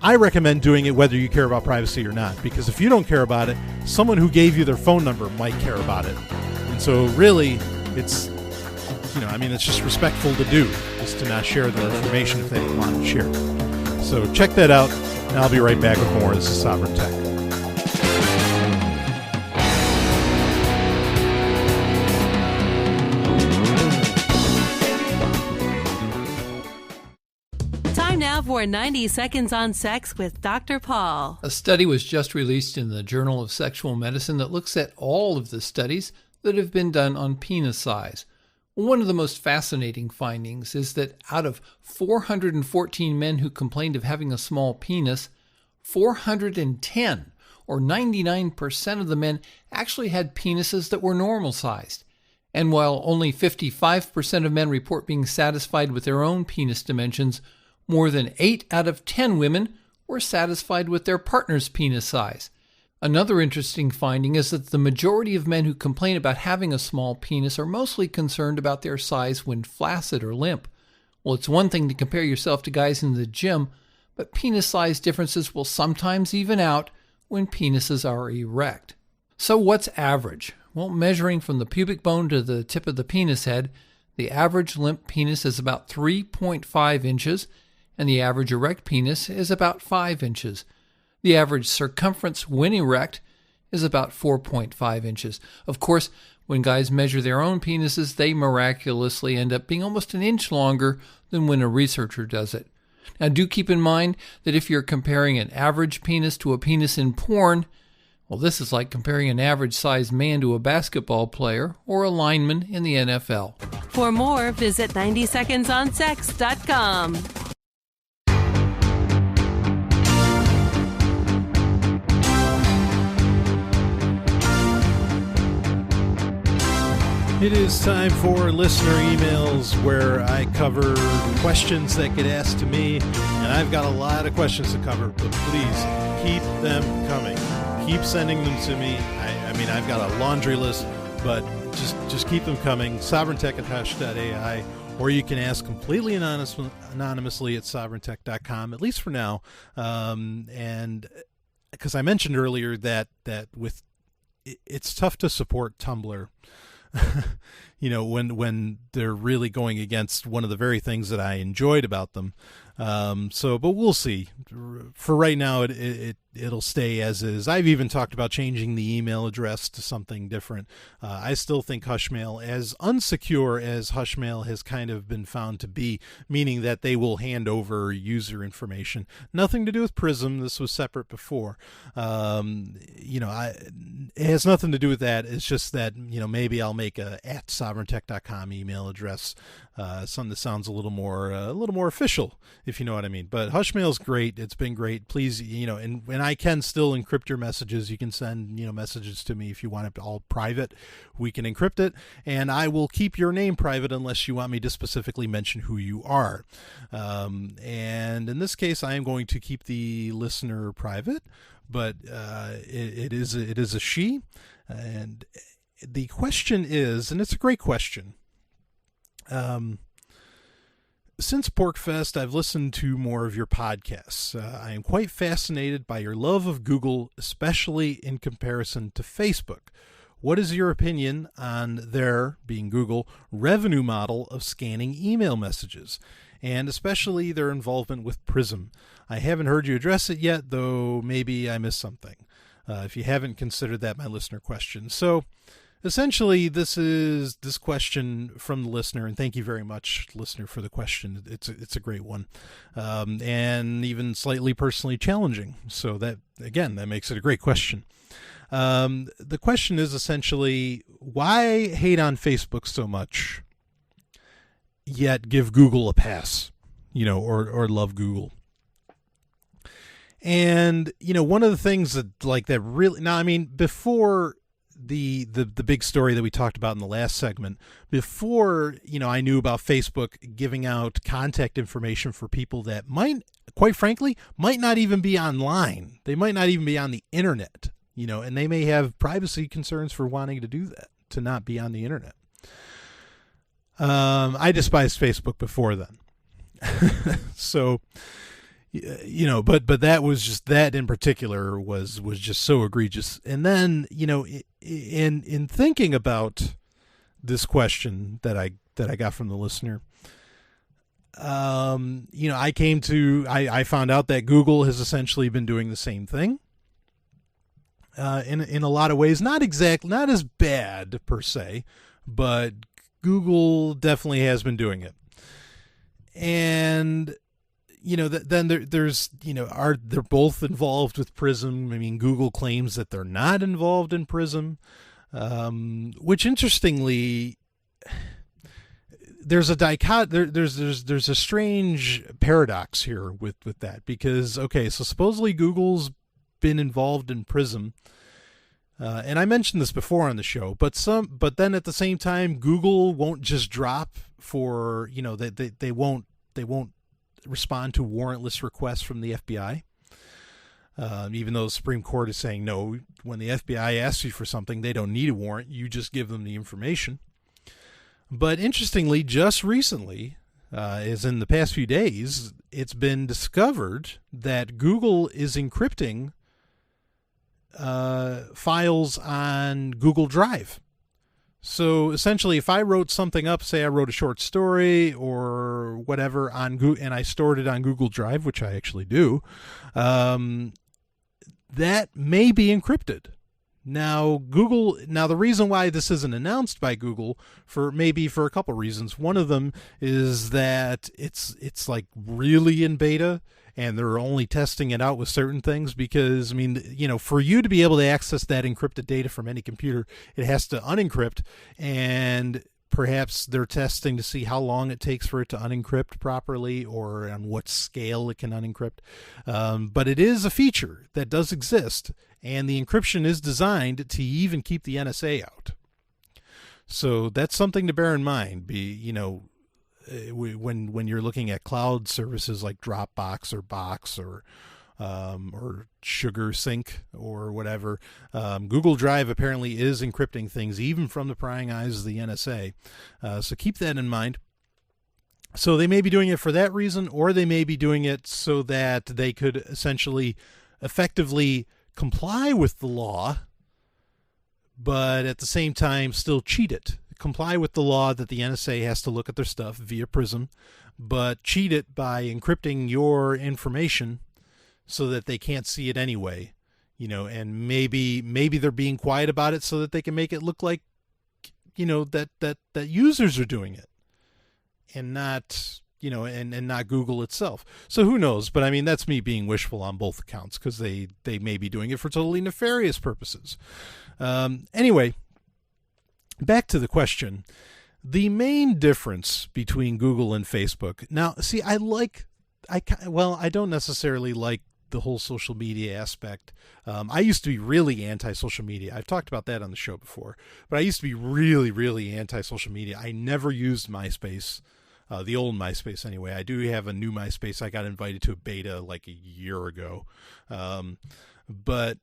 I recommend doing it whether you care about privacy or not, because if you don't care about it, someone who gave you their phone number might care about it. And so really, it's just respectful to do, is to not share their information if they don't want to share it. So check that out. And I'll be right back with more. This is Sovryn Tech. Time now for 90 Seconds on Sex with Dr. Paul. A study was just released in the Journal of Sexual Medicine that looks at all of the studies that have been done on penis size. One of the most fascinating findings is that out of 414 men who complained of having a small penis, 410, or 99% of the men, actually had penises that were normal sized. And while only 55% of men report being satisfied with their own penis dimensions, more than 8 out of 10 women were satisfied with their partner's penis size. Another interesting finding is that the majority of men who complain about having a small penis are mostly concerned about their size when flaccid or limp. Well, it's one thing to compare yourself to guys in the gym, but penis size differences will sometimes even out when penises are erect. So what's average? Well, measuring from the pubic bone to the tip of the penis head, the average limp penis is about 3.5 inches, and the average erect penis is about 5 inches. The average circumference when erect is about 4.5 inches. Of course, when guys measure their own penises, they miraculously end up being almost an inch longer than when a researcher does it. Now, do keep in mind that if you're comparing an average penis to a penis in porn, well, this is like comparing an average-sized man to a basketball player or a lineman in the NFL. For more, visit 90secondsonsex.com. It is time for listener emails, where I cover questions that get asked to me, and I've got a lot of questions to cover, but please keep them coming. Keep sending them to me. I've got a laundry list, but just keep them coming. SovryntTech@hush.ai, or you can ask completely anonymously at sovryntech.com, at least for now. And because I mentioned earlier that with it's tough to support Tumblr. When they're really going against one of the very things that I enjoyed about them. But we'll see. For right now, it'll stay as is. I've even talked about changing the email address to something different. I still think Hushmail, as unsecure as Hushmail has kind of been found to be, meaning that they will hand over user information. Nothing to do with Prism. This was separate before. It has nothing to do with that. It's just that, maybe I'll make a sovryntech.com email address. Something that sounds a little more official, if you know what I mean. But Hushmail's great. It's been great. Please, and I can still encrypt your messages. You can send, messages to me if you want it all private. We can encrypt it, and I will keep your name private unless you want me to specifically mention who you are. And in this case, I am going to keep the listener private, but it is a she. And the question is, and it's a great question. Since PorcFest, I've listened to more of your podcasts. I am quite fascinated by your love of Google, especially in comparison to Facebook. What is your opinion on their, being Google, revenue model of scanning email messages, and especially their involvement with Prism? I haven't heard you address it yet, though maybe I missed something. If you haven't considered that, my listener question. So essentially, this is this question from the listener, and thank you very much, listener, for the question. It's a great one, and even slightly personally challenging. So that makes it a great question. The question is essentially, why hate on Facebook so much, yet give Google a pass, or love Google? And, one of the things that really, now, I mean, before the big story that we talked about in the last segment, before, I knew about Facebook giving out contact information for people that quite frankly, might not even be online. They might not even be on the internet, and they may have privacy concerns for wanting to do that, to not be on the internet. I despised Facebook before then. So, but that was just, that in particular was just so egregious. And then, in thinking about this question that I got from the listener, I found out that Google has essentially been doing the same thing. In a lot of ways, not as bad per se, but Google definitely has been doing it. And then there's they're both involved with Prism. I mean, Google claims that they're not involved in Prism, which interestingly, there's a there's a strange paradox here with that, because okay, so supposedly Google's been involved in Prism, and I mentioned this before on the show, but then at the same time, Google won't just drop for they won't respond to warrantless requests from the FBI, even though the Supreme Court is saying no. When the FBI asks you for something, they don't need a warrant. You just give them the information. But interestingly, just recently, as in the past few days, it's been discovered that Google is encrypting files on Google Drive. So essentially, if I wrote something up, say I wrote a short story or whatever on Google, and I stored it on Google Drive, which I actually do, that may be encrypted. Now, the reason why this isn't announced by Google for a couple reasons. One of them is that it's like really in beta, and they're only testing it out with certain things, because, I mean, for you to be able to access that encrypted data from any computer, it has to unencrypt, and perhaps they're testing to see how long it takes for it to unencrypt properly, or on what scale it can unencrypt. But it is a feature that does exist, and the encryption is designed to even keep the NSA out. So that's something to bear in mind. When you're looking at cloud services like Dropbox or Box or Sugar Sync or whatever, Google Drive apparently is encrypting things even from the prying eyes of the NSA. So keep that in mind. So they may be doing it for that reason, or they may be doing it so that they could essentially effectively comply with the law, but at the same time still cheat it. Comply with the law that the NSA has to look at their stuff via Prism, but cheat it by encrypting your information so that they can't see it anyway, and maybe they're being quiet about it so that they can make it look like, that users are doing it, and not, and not Google itself. So who knows? But I mean, that's me being wishful on both accounts, because they may be doing it for totally nefarious purposes. Anyway, back to the question. The main difference between Google and Facebook. Now, see, I don't necessarily like the whole social media aspect. I used to be really anti-social media. I've talked about that on the show before, but I used to be really, really anti-social media. I never used MySpace, the old MySpace anyway. I do have a new MySpace. I got invited to a beta like a year ago. But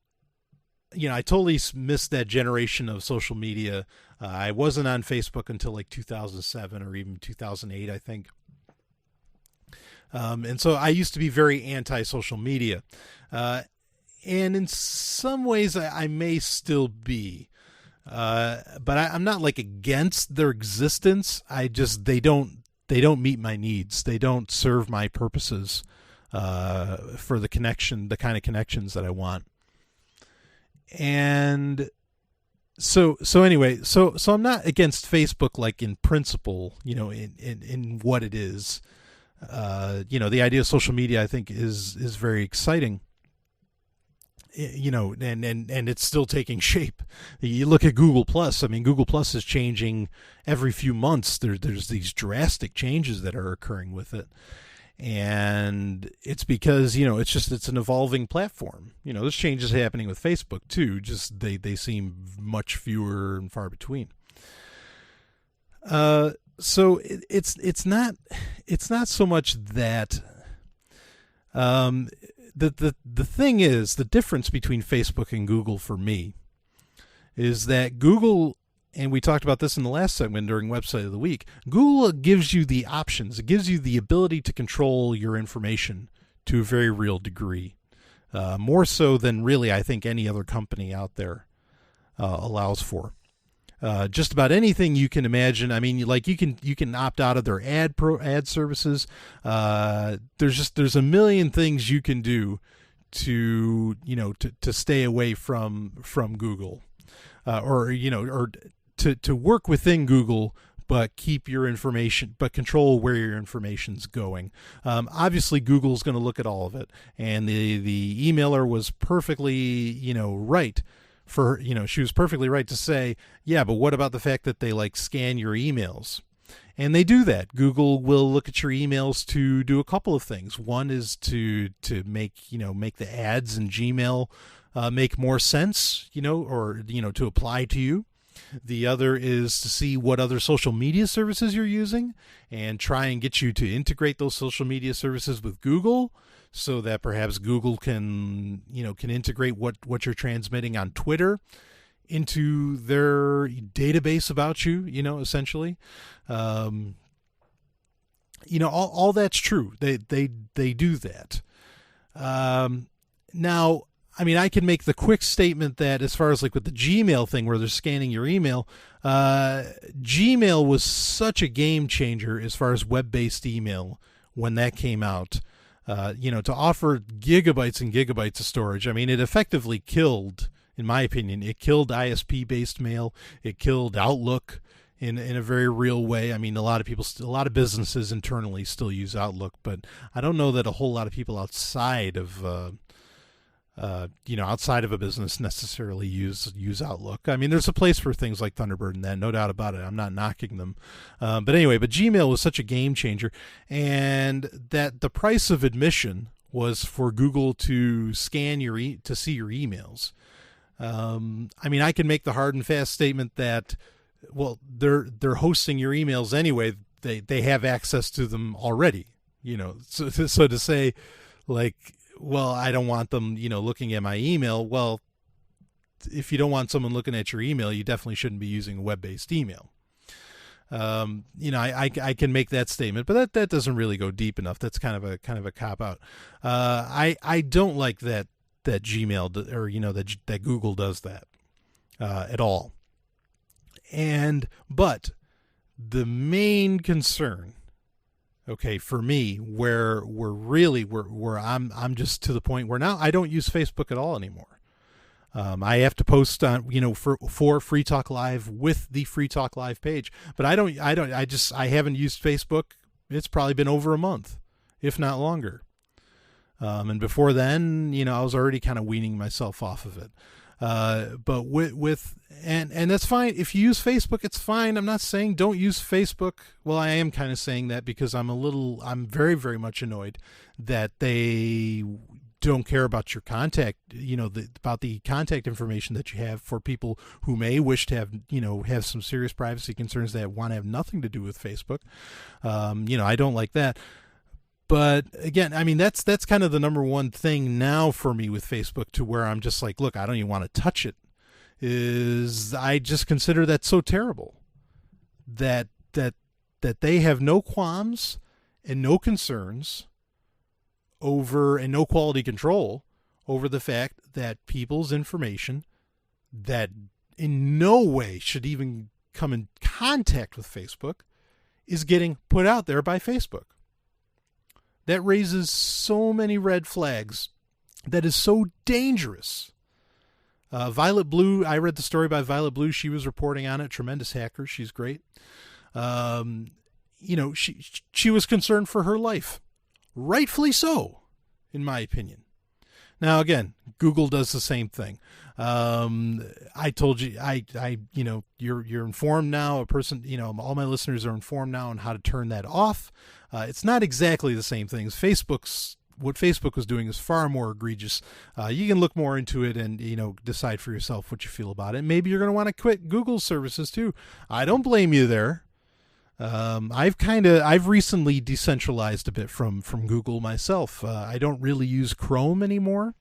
I totally missed that generation of social media. I wasn't on Facebook until like 2007 or even 2008, I think. And so I used to be very anti-social media. And in some ways I may still be. But I'm not like against their existence. They don't meet my needs. They don't serve my purposes for the kind of connections that I want. And so anyway, so I'm not against Facebook like in principle, in what it is. The idea of social media I think is very exciting. And it's still taking shape. You look at Google Plus. I mean, Google Plus is changing every few months. There's these drastic changes that are occurring with it. And it's because, it's an evolving platform. There's changes happening with Facebook too, just they seem much fewer and far between. So it's not so much that the thing is, the difference between Facebook and Google for me is that Google, and we talked about this in the last segment during Website of the Week, Google gives you the options. It gives you the ability to control your information to a very real degree, more so than really I think any other company out there allows for. Just about anything you can imagine. I mean, like you can opt out of their ad services. There's a million things you can do to stay away from Google, or to work within Google, but keep your information, but control where your information's going. Obviously, Google's going to look at all of it, and the emailer was perfectly right. She was perfectly right to say, yeah, but what about the fact that they scan your emails? And they do that. Google will look at your emails to do a couple of things. One is to make the ads in Gmail make more sense, or to apply to you. The other is to see what other social media services you're using and try and get you to integrate those social media services with Google, so that perhaps Google can integrate what you're transmitting on Twitter into their database about you, essentially. All that's true. They do that. Now, I mean, I can make the quick statement that as far as with the Gmail thing where they're scanning your email, Gmail was such a game changer as far as web-based email when that came out. To offer gigabytes and gigabytes of storage. I mean, it effectively killed, in my opinion, it killed ISP-based mail. It killed Outlook in a very real way. I mean, a lot of businesses internally still use Outlook, but I don't know that a whole lot of people outside of a business necessarily use Outlook. I mean, there's a place for things like Thunderbird and that, no doubt about it. I'm not knocking them. But Gmail was such a game changer, and that the price of admission was for Google to scan to see your emails. I mean, I can make the hard and fast statement that, well, they're hosting your emails anyway. They have access to them already, so to say, well, I don't want them, looking at my email. Well, if you don't want someone looking at your email, you definitely shouldn't be using a web-based email. I can make that statement, but that doesn't really go deep enough. That's kind of a cop out. I don't like that Gmail that Google does that at all. But the main concern, okay, for me, where I'm just to the point where now I don't use Facebook at all anymore. I have to post on, for Free Talk Live with the Free Talk Live page, but I haven't used Facebook. It's probably been over a month, if not longer. And before then, I was already kind of weaning myself off of it. But and that's fine. If you use Facebook, it's fine. I'm not saying don't use Facebook. Well, I am kind of saying that because I'm very, very much annoyed that they don't care about your contact, about the contact information that you have for people who may wish to have some serious privacy concerns that want to have nothing to do with Facebook. I don't like that. But again, I mean, that's kind of the number one thing now for me with Facebook, to where I'm just like, look, I don't even want to touch it. Is I just consider that so terrible that they have no qualms and no concerns over, and no quality control over the fact that people's information that in no way should even come in contact with Facebook is getting put out there by Facebook. That raises so many red flags. That is so dangerous. Violet Blue, I read the story by Violet Blue. She was reporting on it. Tremendous hacker. She's great. She was concerned for her life. Rightfully so, in my opinion. Now, again, Google does the same thing. I told you, you're informed now. All my listeners are informed now on how to turn that off. It's not exactly the same thing. What Facebook was doing is far more egregious. You can look more into it and, decide for yourself what you feel about it. Maybe you're going to want to quit Google services too. I don't blame you there. I've recently decentralized a bit from Google myself. I don't really use Chrome anymore,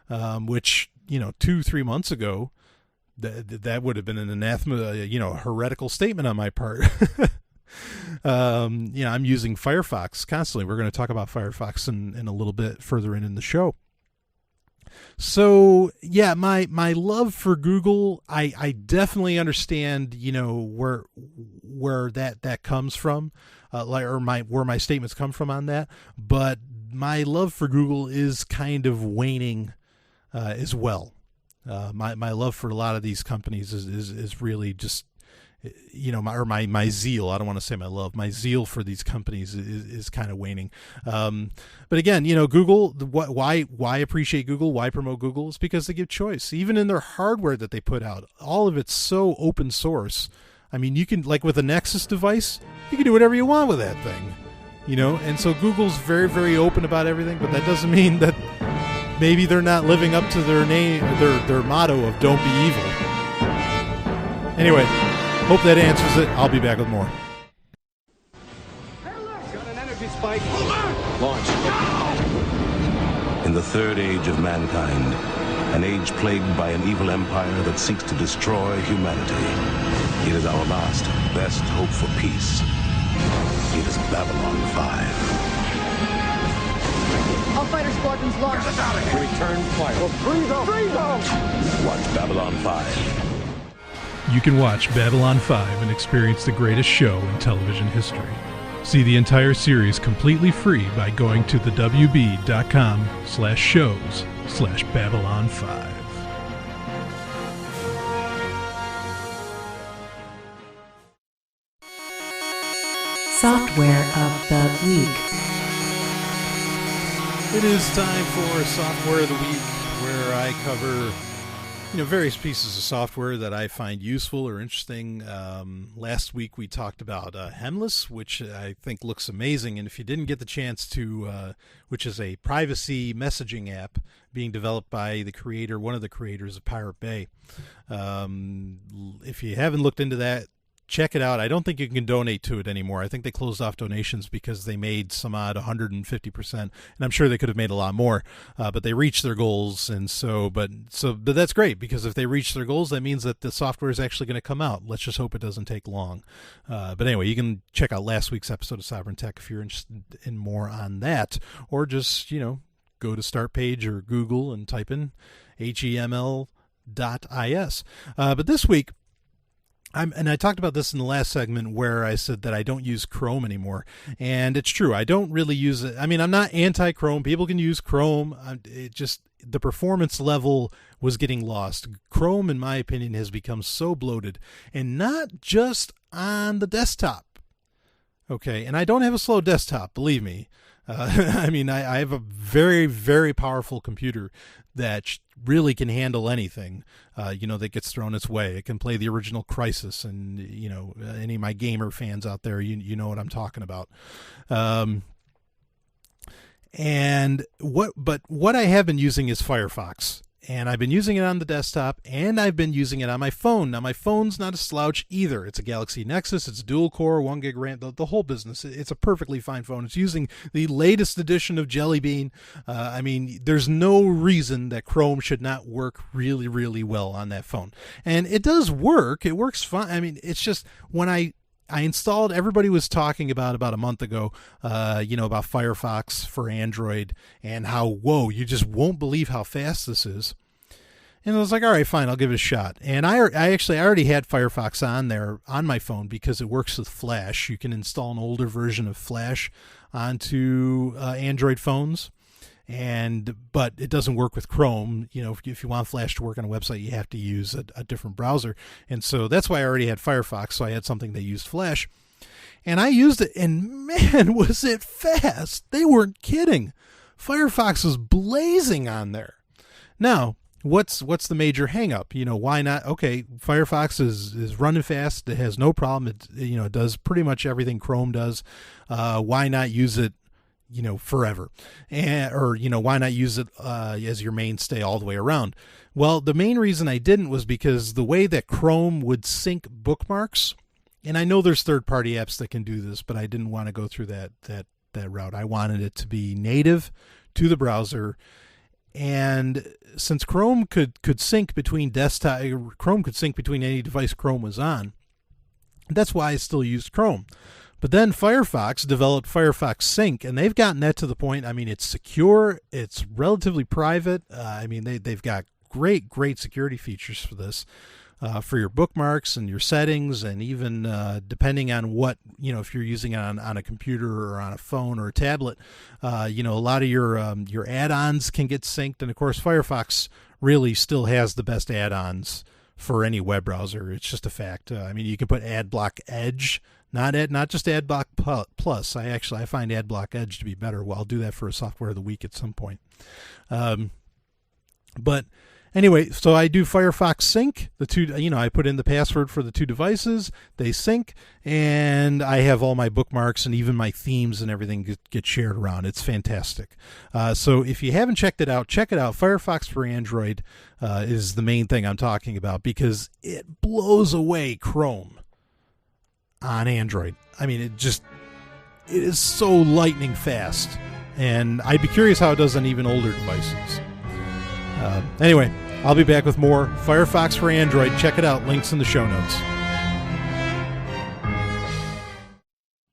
which, 2-3 months ago, that would have been an anathema, heretical statement on my part. I'm using Firefox constantly. We're going to talk about Firefox in a little bit further in the show. So yeah, my love for Google, I definitely understand, where that comes from, where my statements come from on that. But my love for Google is kind of waning as well. My love for a lot of these companies is really just, my zeal. I don't want to say my love. My zeal for these companies is kind of waning. But again, Google. Why appreciate Google? Why promote Google? It's because they give choice. Even in their hardware that they put out, all of it's so open source. I mean, you can, like with a Nexus device, you can do whatever you want with that thing. And so Google's very, very open about everything. But that doesn't mean that maybe they're not living up to their name, their motto of "Don't be evil." Anyway. Hope that answers it. I'll be back with more. Hey, look! Got an energy spike. Launch. In the third age of mankind, an age plagued by an evil empire that seeks to destroy humanity, it is our last, best hope for peace. It is Babylon 5. All fighter squadrons launched. Get us out of here. Return fire. Well, freeze them! Watch Babylon 5. You can watch Babylon 5 and experience the greatest show in television history. See the entire series completely free by going to thewb.com/shows/Babylon 5. Software of the Week. It is time for Software of the Week, where I cover various pieces of software that I find useful or interesting. Last week we talked about Hemless, which I think looks amazing. And if you didn't get the chance to, which is a privacy messaging app being developed by one of the creators of Pirate Bay. If you haven't looked into that, check it out. I don't think you can donate to it anymore. I think they closed off donations because they made some odd 150%, and I'm sure they could have made a lot more, but they reached their goals. And but that's great, because if they reach their goals, that means that the software is actually going to come out. Let's just hope it doesn't take long. But anyway, you can check out last week's episode of Sovryn Tech if you're interested in more on that, or just, go to Start Page or Google and type in JMqAl.is. But this week, and I talked about this in the last segment where I said that I don't use Chrome anymore. And it's true. I don't really use it. I mean, I'm not anti-Chrome. People can use Chrome. The performance level was getting lost. Chrome, in my opinion, has become so bloated. And not just on the desktop. Okay, and I don't have a slow desktop, believe me. I mean, I have a very, very powerful computer that really can handle anything, that gets thrown its way. It can play the original Crysis, and, any of my gamer fans out there, you know what I'm talking about. But what I have been using is Firefox. And I've been using it on the desktop, and I've been using it on my phone. Now, my phone's not a slouch either. It's a Galaxy Nexus. It's dual core, 1 gig RAM, the whole business. It's a perfectly fine phone. It's using the latest edition of Jelly Bean. I mean, there's no reason that Chrome should not work really, really well on that phone. And it does work. It works fine. I mean, it's just when I installed, everybody was talking about a month ago, about Firefox for Android and how, whoa, you just won't believe how fast this is. And I was like, all right, fine, I'll give it a shot. And I already had Firefox on there on my phone because it works with Flash. You can install an older version of Flash onto Android phones. But it doesn't work with Chrome. If you want Flash to work on a website, you have to use a different browser. And so that's why I already had Firefox. So I had something that used Flash, and I used it, and man, was it fast. They weren't kidding. Firefox was blazing on there. Now, what's the major hang up? Why not? Okay, Firefox is running fast. It has no problem. It does pretty much everything Chrome does. Why not use it forever? Or why not use it as your mainstay all the way around? Well, the main reason I didn't was because the way that Chrome would sync bookmarks, and I know there's third-party apps that can do this, but I didn't want to go through that route. I wanted it to be native to the browser. And since Chrome could sync between Chrome could sync between any device Chrome was on, that's why I still used Chrome. But then Firefox developed Firefox Sync, and they've gotten that to the point, I mean, it's secure, it's relatively private. They've got great security features for this, for your bookmarks and your settings, and even depending on what, if you're using it on a computer or on a phone or a tablet, a lot of your add-ons can get synced. And of course, Firefox really still has the best add-ons for any web browser. It's just a fact. You can put AdBlock Edge, not just AdBlock Plus. I find AdBlock Edge to be better. Well, I'll do that for a software of the week at some point. But anyway, so I do Firefox Sync. The two, I put in the password for the two devices. They sync, and I have all my bookmarks and even my themes and everything get shared around. It's fantastic. So if you haven't checked it out, check it out. Firefox for Android is the main thing I'm talking about because it blows away Chrome on Android. I mean, it is so lightning fast, and I'd be curious how it does on even older devices. Anyway, I'll be back with more Firefox for Android. Check it out. Links in the show notes.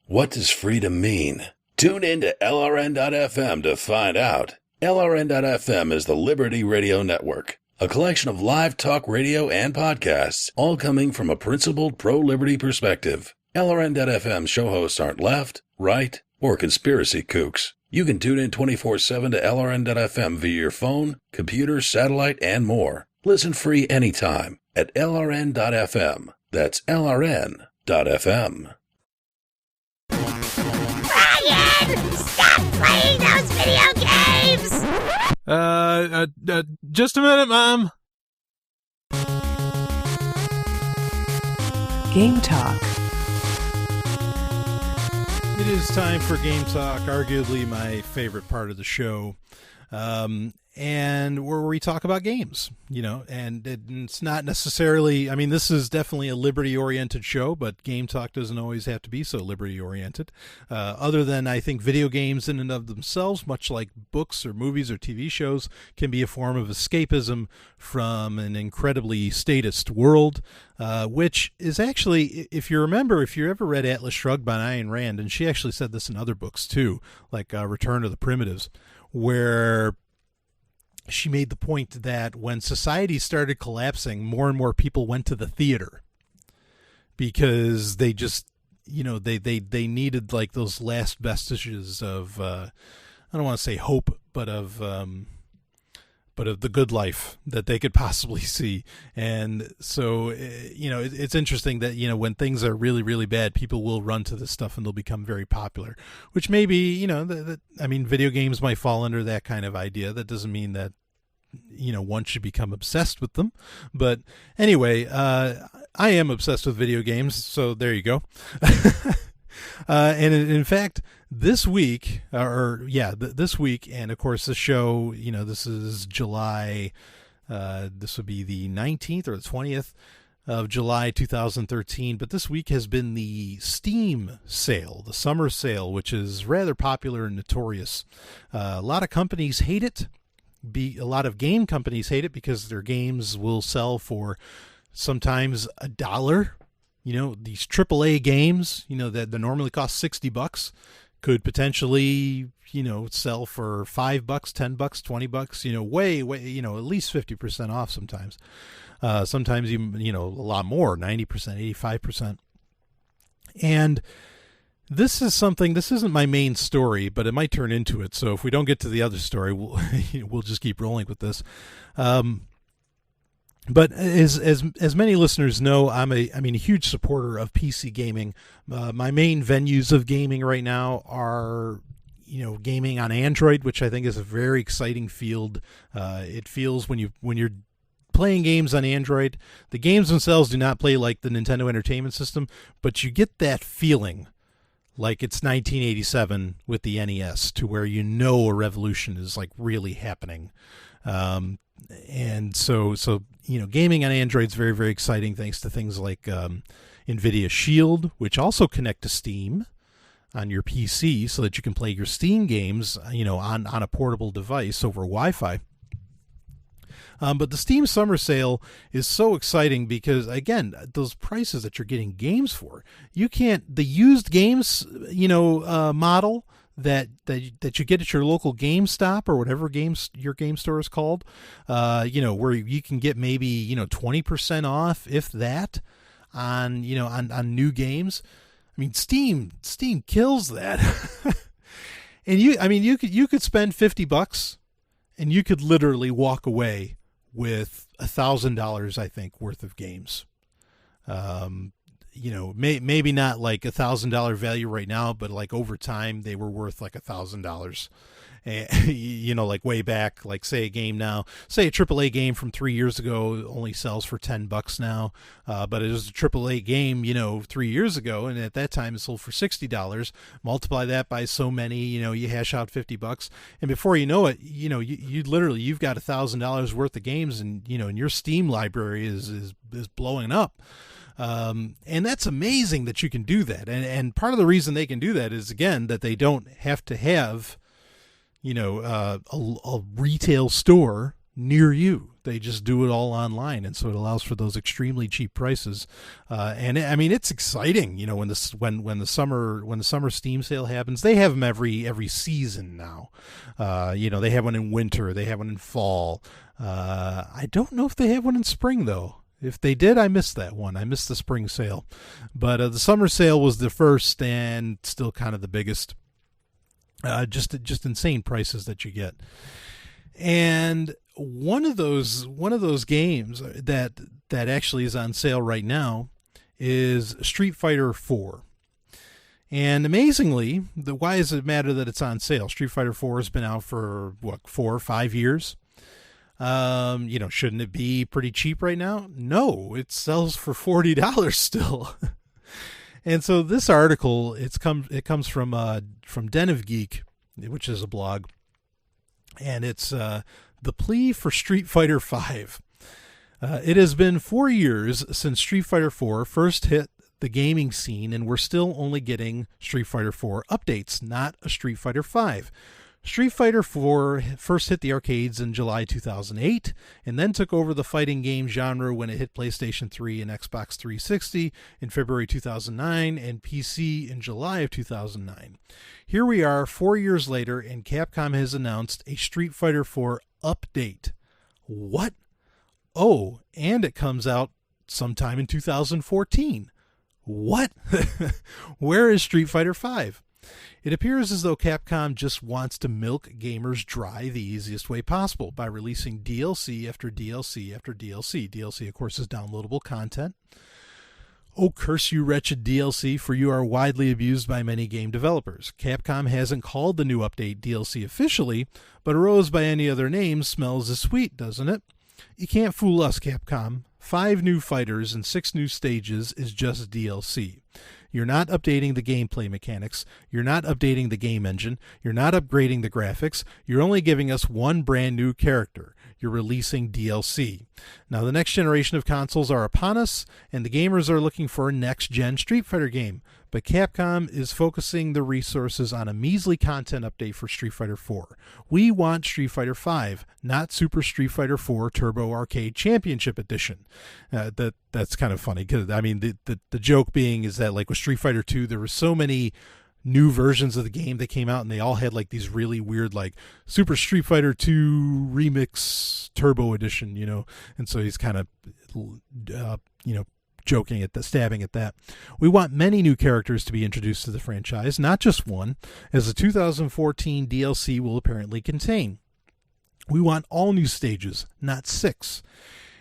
What does freedom mean? Tune in to LRN.FM to find out. LRN.FM is the Liberty Radio Network, a collection of live talk radio and podcasts, all coming from a principled pro-liberty perspective. LRN.FM show hosts aren't left, right, or conspiracy kooks. You can tune in 24/7 to LRN.FM via your phone, computer, satellite, and more. Listen free anytime at LRN.FM. That's LRN.FM. Brian! Stop playing those video games! Just a minute, Mom. Game Talk. It is time for Game Talk, arguably my favorite part of the show, and where we talk about games, and it's not necessarily, this is definitely a liberty-oriented show, but Game Talk doesn't always have to be so liberty-oriented, other than I think video games in and of themselves, much like books or movies or TV shows, can be a form of escapism from an incredibly statist world, which is actually, if you ever read Atlas Shrugged by Ayn Rand, and she actually said this in other books too, like Return of the Primitives, where she made the point that when society started collapsing, more and more people went to the theater because they just, they needed like those last vestiges of, I don't want to say hope, but of but of the good life that they could possibly see. And so, it's interesting that, when things are really, really bad, people will run to this stuff and they'll become very popular, which maybe, video games might fall under that kind of idea. That doesn't mean that, one should become obsessed with them. But anyway, I am obsessed with video games, so there you go. And in fact, this week, this week, and of course the show, this is July, this would be the 19th or the 20th of July 2013, but this week has been the Steam sale, the summer sale, which is rather popular and notorious. A lot of companies hate it. A lot of game companies hate it because their games will sell for sometimes $1. These AAA games, that normally cost $60 could potentially, sell for $5, $10, $20, way, at least 50% off sometimes. Sometimes even, a lot more, 90%, 85%. And this isn't my main story, but it might turn into it. So if we don't get to the other story, we'll just keep rolling with this. But as many listeners know, I'm a huge supporter of PC gaming. My main venues of gaming right now are, gaming on Android, which I think is a very exciting field. It feels when you're playing games on Android, the games themselves do not play like the Nintendo Entertainment System, but you get that feeling like it's 1987 with the NES, to where a revolution is like really happening. And so gaming on Android is very, very exciting, thanks to things like NVIDIA Shield, which also connect to Steam on your PC so that you can play your Steam games, on a portable device over Wi-Fi. But the Steam Summer Sale is so exciting because, again, those prices that you're getting games for, the used games, model that you get at your local GameStop or whatever your game store is called, where you can get maybe 20% off, if that, on new games. I mean, Steam kills that. And you could spend $50 and you could literally walk away with $1,000, I think, worth of games. Maybe not like $1,000 value right now, but like over time they were worth like $1,000. Like way back, like say a game now, say a AAA game from 3 years ago only sells for $10 now, but it was a AAA game, 3 years ago, and at that time it sold for $60. Multiply that by so many, you hash out $50, and before you know it, you've got $1,000 worth of games, and and your Steam library is blowing up. And that's amazing that you can do that. And part of the reason they can do that is, again, that they don't have to have, a retail store near you. They just do it all online. And so it allows for those extremely cheap prices. It's exciting, when the summer Steam sale happens. They have them every season now. They have one in winter. They have one in fall. I don't know if they have one in spring, though. If they did, I missed that one. I missed the spring sale. But the summer sale was the first and still kind of the biggest. Just insane prices that you get. And one of those games that actually is on sale right now is Street Fighter 4. And amazingly, why does it matter that it's on sale? Street Fighter 4 has been out for 4 or 5 years. Shouldn't it be pretty cheap right now? No, it sells for $40 still. And so this article, it comes from Den of Geek, which is a blog, and it's the Plea for Street Fighter V. It has been 4 years since Street Fighter IV first hit the gaming scene, and we're still only getting Street Fighter IV updates, not a Street Fighter V. Street Fighter IV first hit the arcades in July 2008 and then took over the fighting game genre when it hit PlayStation 3 and Xbox 360 in February 2009 and PC in July of 2009. Here we are 4 years later, and Capcom has announced a Street Fighter IV update. What? Oh, and it comes out sometime in 2014. What? Where is Street Fighter V? It appears as though Capcom just wants to milk gamers dry the easiest way possible by releasing DLC after DLC after DLC. DLC, of course, is downloadable content. Oh, curse you, wretched DLC, for you are widely abused by many game developers. Capcom hasn't called the new update DLC officially, but a rose by any other name smells as sweet, doesn't it? You can't fool us, Capcom. 5 new fighters and 6 new stages is just DLC. You're not updating the gameplay mechanics. You're not updating the game engine. You're not upgrading the graphics. You're only giving us one brand new character. You're releasing DLC. Now, the next generation of consoles are upon us, and the gamers are looking for a next-gen Street Fighter game. But Capcom is focusing the resources on a measly content update for Street Fighter 4. We want Street Fighter 5, not Super Street Fighter 4 Turbo Arcade Championship Edition. That's kind of funny, because, I mean, the joke being is that, like, with Street Fighter 2, there were so many new versions of the game that came out, and they all had like these really weird, like, Super Street Fighter 2 Remix Turbo Edition, you know, and so he's kind of, joking at stabbing at that. We want many new characters to be introduced to the franchise, not just one, as the 2014 DLC will apparently contain. We want all new stages, not 6.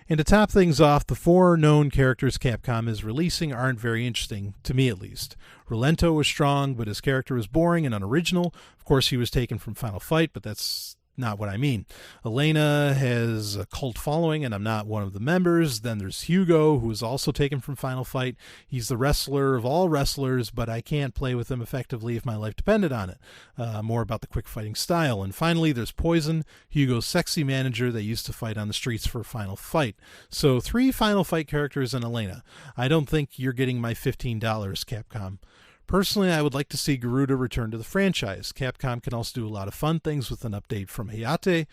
And to top things off, the 4 known characters Capcom is releasing aren't very interesting, to me at least. Roulette was strong, but his character was boring and unoriginal. Of course, he was taken from Final Fight, but that's not what I mean. Elena has a cult following, and I'm not one of the members. Then there's Hugo, who is also taken from Final Fight. He's the wrestler of all wrestlers, but I can't play with him effectively if my life depended on it. More about the quick fighting style. And finally, there's Poison, Hugo's sexy manager that used to fight on the streets for Final Fight. So 3 Final Fight characters and Elena. I don't think you're getting my $15, Capcom. Personally, I would like to see Garuda return to the franchise. Capcom can also do a lot of fun things with an update from Hayate.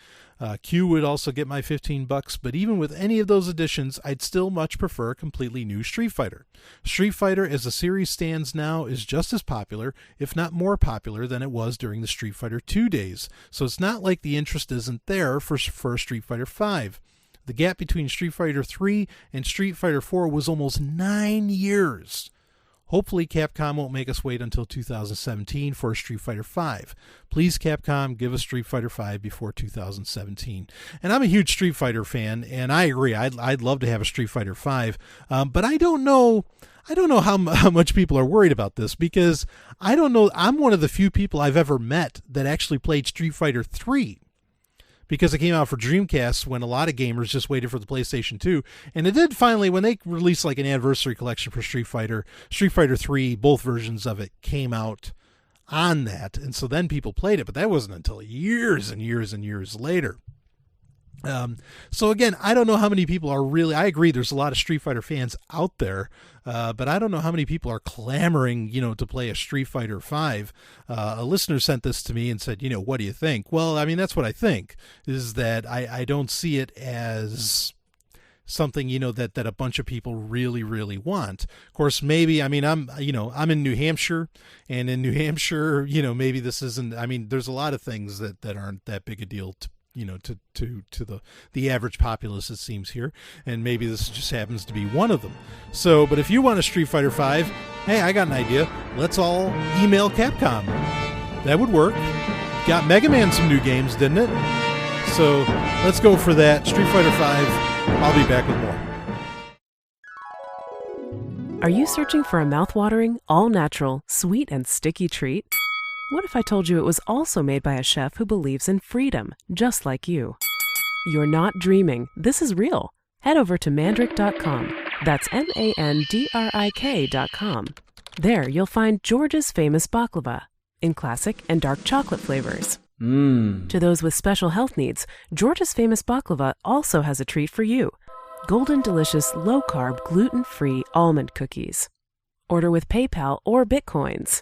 Q would also get my $15, but even with any of those additions, I'd still much prefer a completely new Street Fighter. Street Fighter, as the series stands now, is just as popular, if not more popular, than it was during the Street Fighter 2 days. So it's not like the interest isn't there for Street Fighter 5. The gap between Street Fighter 3 and Street Fighter 4 was almost 9 years. Hopefully, Capcom won't make us wait until 2017 for Street Fighter V. Please, Capcom, give us Street Fighter V before 2017. And I'm a huge Street Fighter fan, and I agree. I'd love to have a Street Fighter V, but I don't know how much people are worried about this, because I don't know. I'm one of the few people I've ever met that actually played Street Fighter 3. Because it came out for Dreamcast when a lot of gamers just waited for the PlayStation 2. And it did finally, when they released like an anniversary collection for Street Fighter 3, both versions of it came out on that. And so then people played it, but that wasn't until years and years and years later. So again, I don't know how many people are really, I agree there's a lot of Street Fighter fans out there, but I don't know how many people are clamoring, to play a Street Fighter 5. A listener sent this to me and said, what do you think? Well, I mean, that's what I think, is that I don't see it as something, that a bunch of people really, really want. Of course, maybe, I'm in New Hampshire, and in New Hampshire, maybe this isn't, there's a lot of things that aren't that big a deal to the average populace, it seems here, and maybe this just happens to be one of them. So, but if you want a Street Fighter 5, hey, I got an idea. Let's all email Capcom. That would work. Got Mega Man some new games, didn't it? So let's go for that. Street Fighter 5. I'll be back with more. Are you searching for a mouth-watering, all-natural, sweet and sticky treat? What if I told you it was also made by a chef who believes in freedom, just like you? You're not dreaming. This is real. Head over to mandrick.com. That's MANDRIK.com. There, you'll find George's famous baklava in classic and dark chocolate flavors. To those with special health needs, George's famous baklava also has a treat for you. Golden delicious, low-carb, gluten-free almond cookies. Order with PayPal or Bitcoins.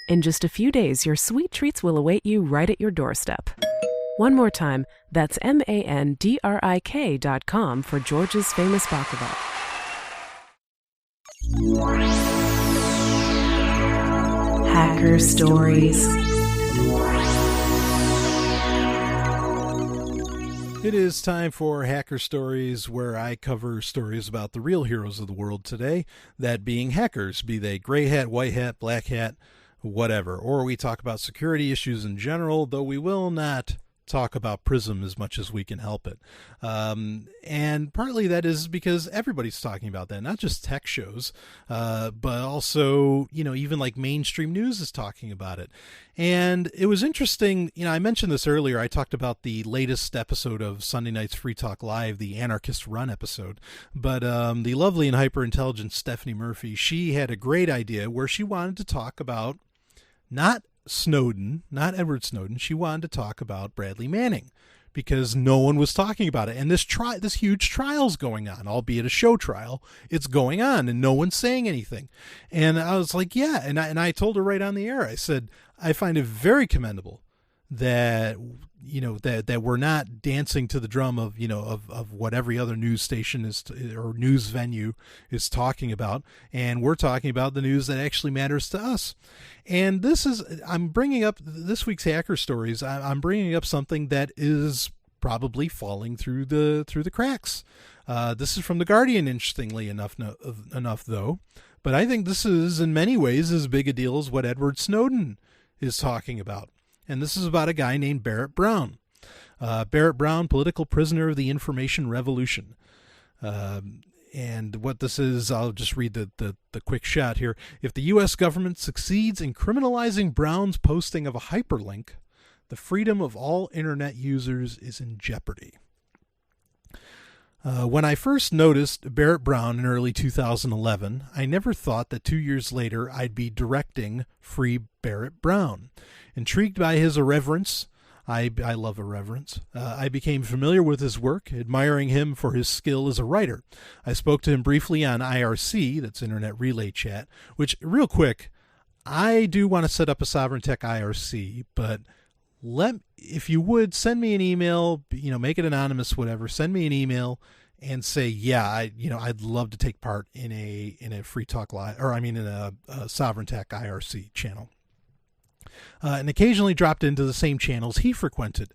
In just a few days, your sweet treats will await you right at your doorstep. One more time, that's MANDRIK.com for George's famous baklava. Hacker Stories. It is time for Hacker Stories, where I cover stories about the real heroes of the world today, that being hackers, be they gray hat, white hat, black hat, whatever. Or we talk about security issues in general, though we will not talk about PRISM as much as we can help it. And partly that is because everybody's talking about that, not just tech shows, but also, even like mainstream news is talking about it. And it was interesting, I mentioned this earlier. I talked about the latest episode of Sunday Night's Free Talk Live, the Anarchist Run episode. But the lovely and hyper-intelligent Stephanie Murphy, she had a great idea where she wanted to talk about not Edward Snowden. She wanted to talk about Bradley Manning because no one was talking about it. And this huge trial's going on, albeit a show trial. It's going on and no one's saying anything. And I was like, yeah. And I told her right on the air, I said, I find it very commendable that that we're not dancing to the drum of of what every other news station or news venue is talking about, and we're talking about the news that actually matters to us. And I'm bringing up this week's Hacker Stories. I'm bringing up something that is probably falling through the cracks. This is from The Guardian, interestingly enough though, but I think this is in many ways as big a deal as what Edward Snowden is talking about. And this is about a guy named Barrett Brown. Barrett Brown, political prisoner of the information revolution. And what this is, I'll just read the quick shot here. If the U.S. government succeeds in criminalizing Brown's posting of a hyperlink, the freedom of all internet users is in jeopardy. When I first noticed Barrett Brown in early 2011, I never thought that 2 years later I'd be directing Free Barrett Brown. Intrigued by his irreverence, I love irreverence, I became familiar with his work, admiring him for his skill as a writer. I spoke to him briefly on IRC, that's Internet Relay Chat, which, real quick, I do want to set up a Sovryn Tech IRC, but if you would, send me an email, make it anonymous, whatever, send me an email and say, yeah, I'd love to take part in a Free Talk Live, in a Sovryn Tech IRC channel. And occasionally dropped into the same channels he frequented.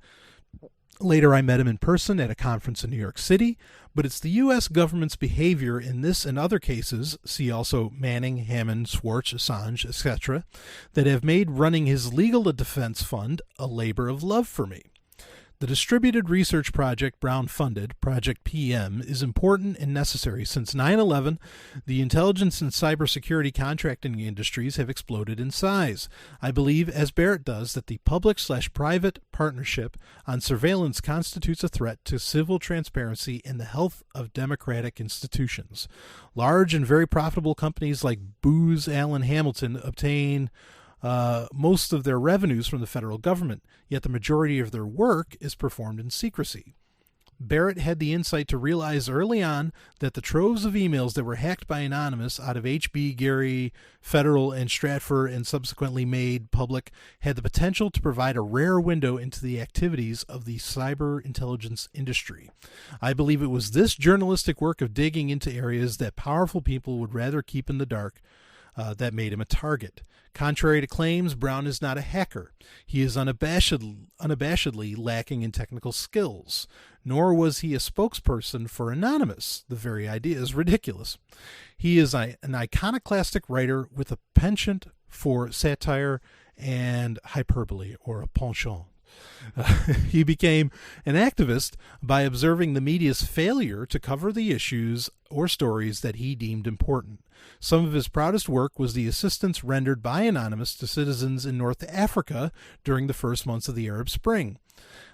Later, I met him in person at a conference in New York City, but it's the U.S. government's behavior in this and other cases, see also Manning, Hammond, Schwartz, Assange, etc., that have made running his legal defense fund a labor of love for me. The distributed research project Brown funded, Project PM, is important and necessary. Since 9/11, the intelligence and cybersecurity contracting industries have exploded in size. I believe, as Barrett does, that the public/private partnership on surveillance constitutes a threat to civil transparency and the health of democratic institutions. Large and very profitable companies like Booz Allen Hamilton obtain most of their revenues from the federal government, yet the majority of their work is performed in secrecy. Barrett had the insight to realize early on that the troves of emails that were hacked by Anonymous out of HB, Gary, Federal, and Stratfor and subsequently made public had the potential to provide a rare window into the activities of the cyber intelligence industry. I believe it was this journalistic work of digging into areas that powerful people would rather keep in the dark that made him a target. Contrary to claims, Brown is not a hacker. He is unabashedly lacking in technical skills. Nor was he a spokesperson for Anonymous. The very idea is ridiculous. He is an iconoclastic writer with a penchant for satire and hyperbole, or a penchant. He became an activist by observing the media's failure to cover the issues or stories that he deemed important. Some of his proudest work was the assistance rendered by Anonymous to citizens in North Africa during the first months of the Arab Spring.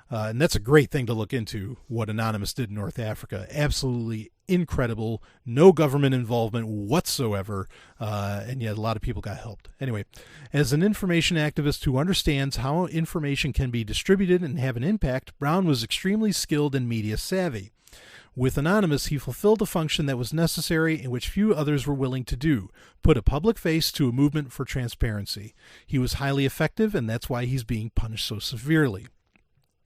And that's a great thing to look into, what Anonymous did in North Africa. Absolutely incredible. No government involvement whatsoever. And yet a lot of people got helped. Anyway, as an information activist who understands how information can be distributed and have an impact, Brown was extremely skilled and media savvy. With Anonymous, he fulfilled a function that was necessary and which few others were willing to do, put a public face to a movement for transparency. He was highly effective, and that's why he's being punished so severely.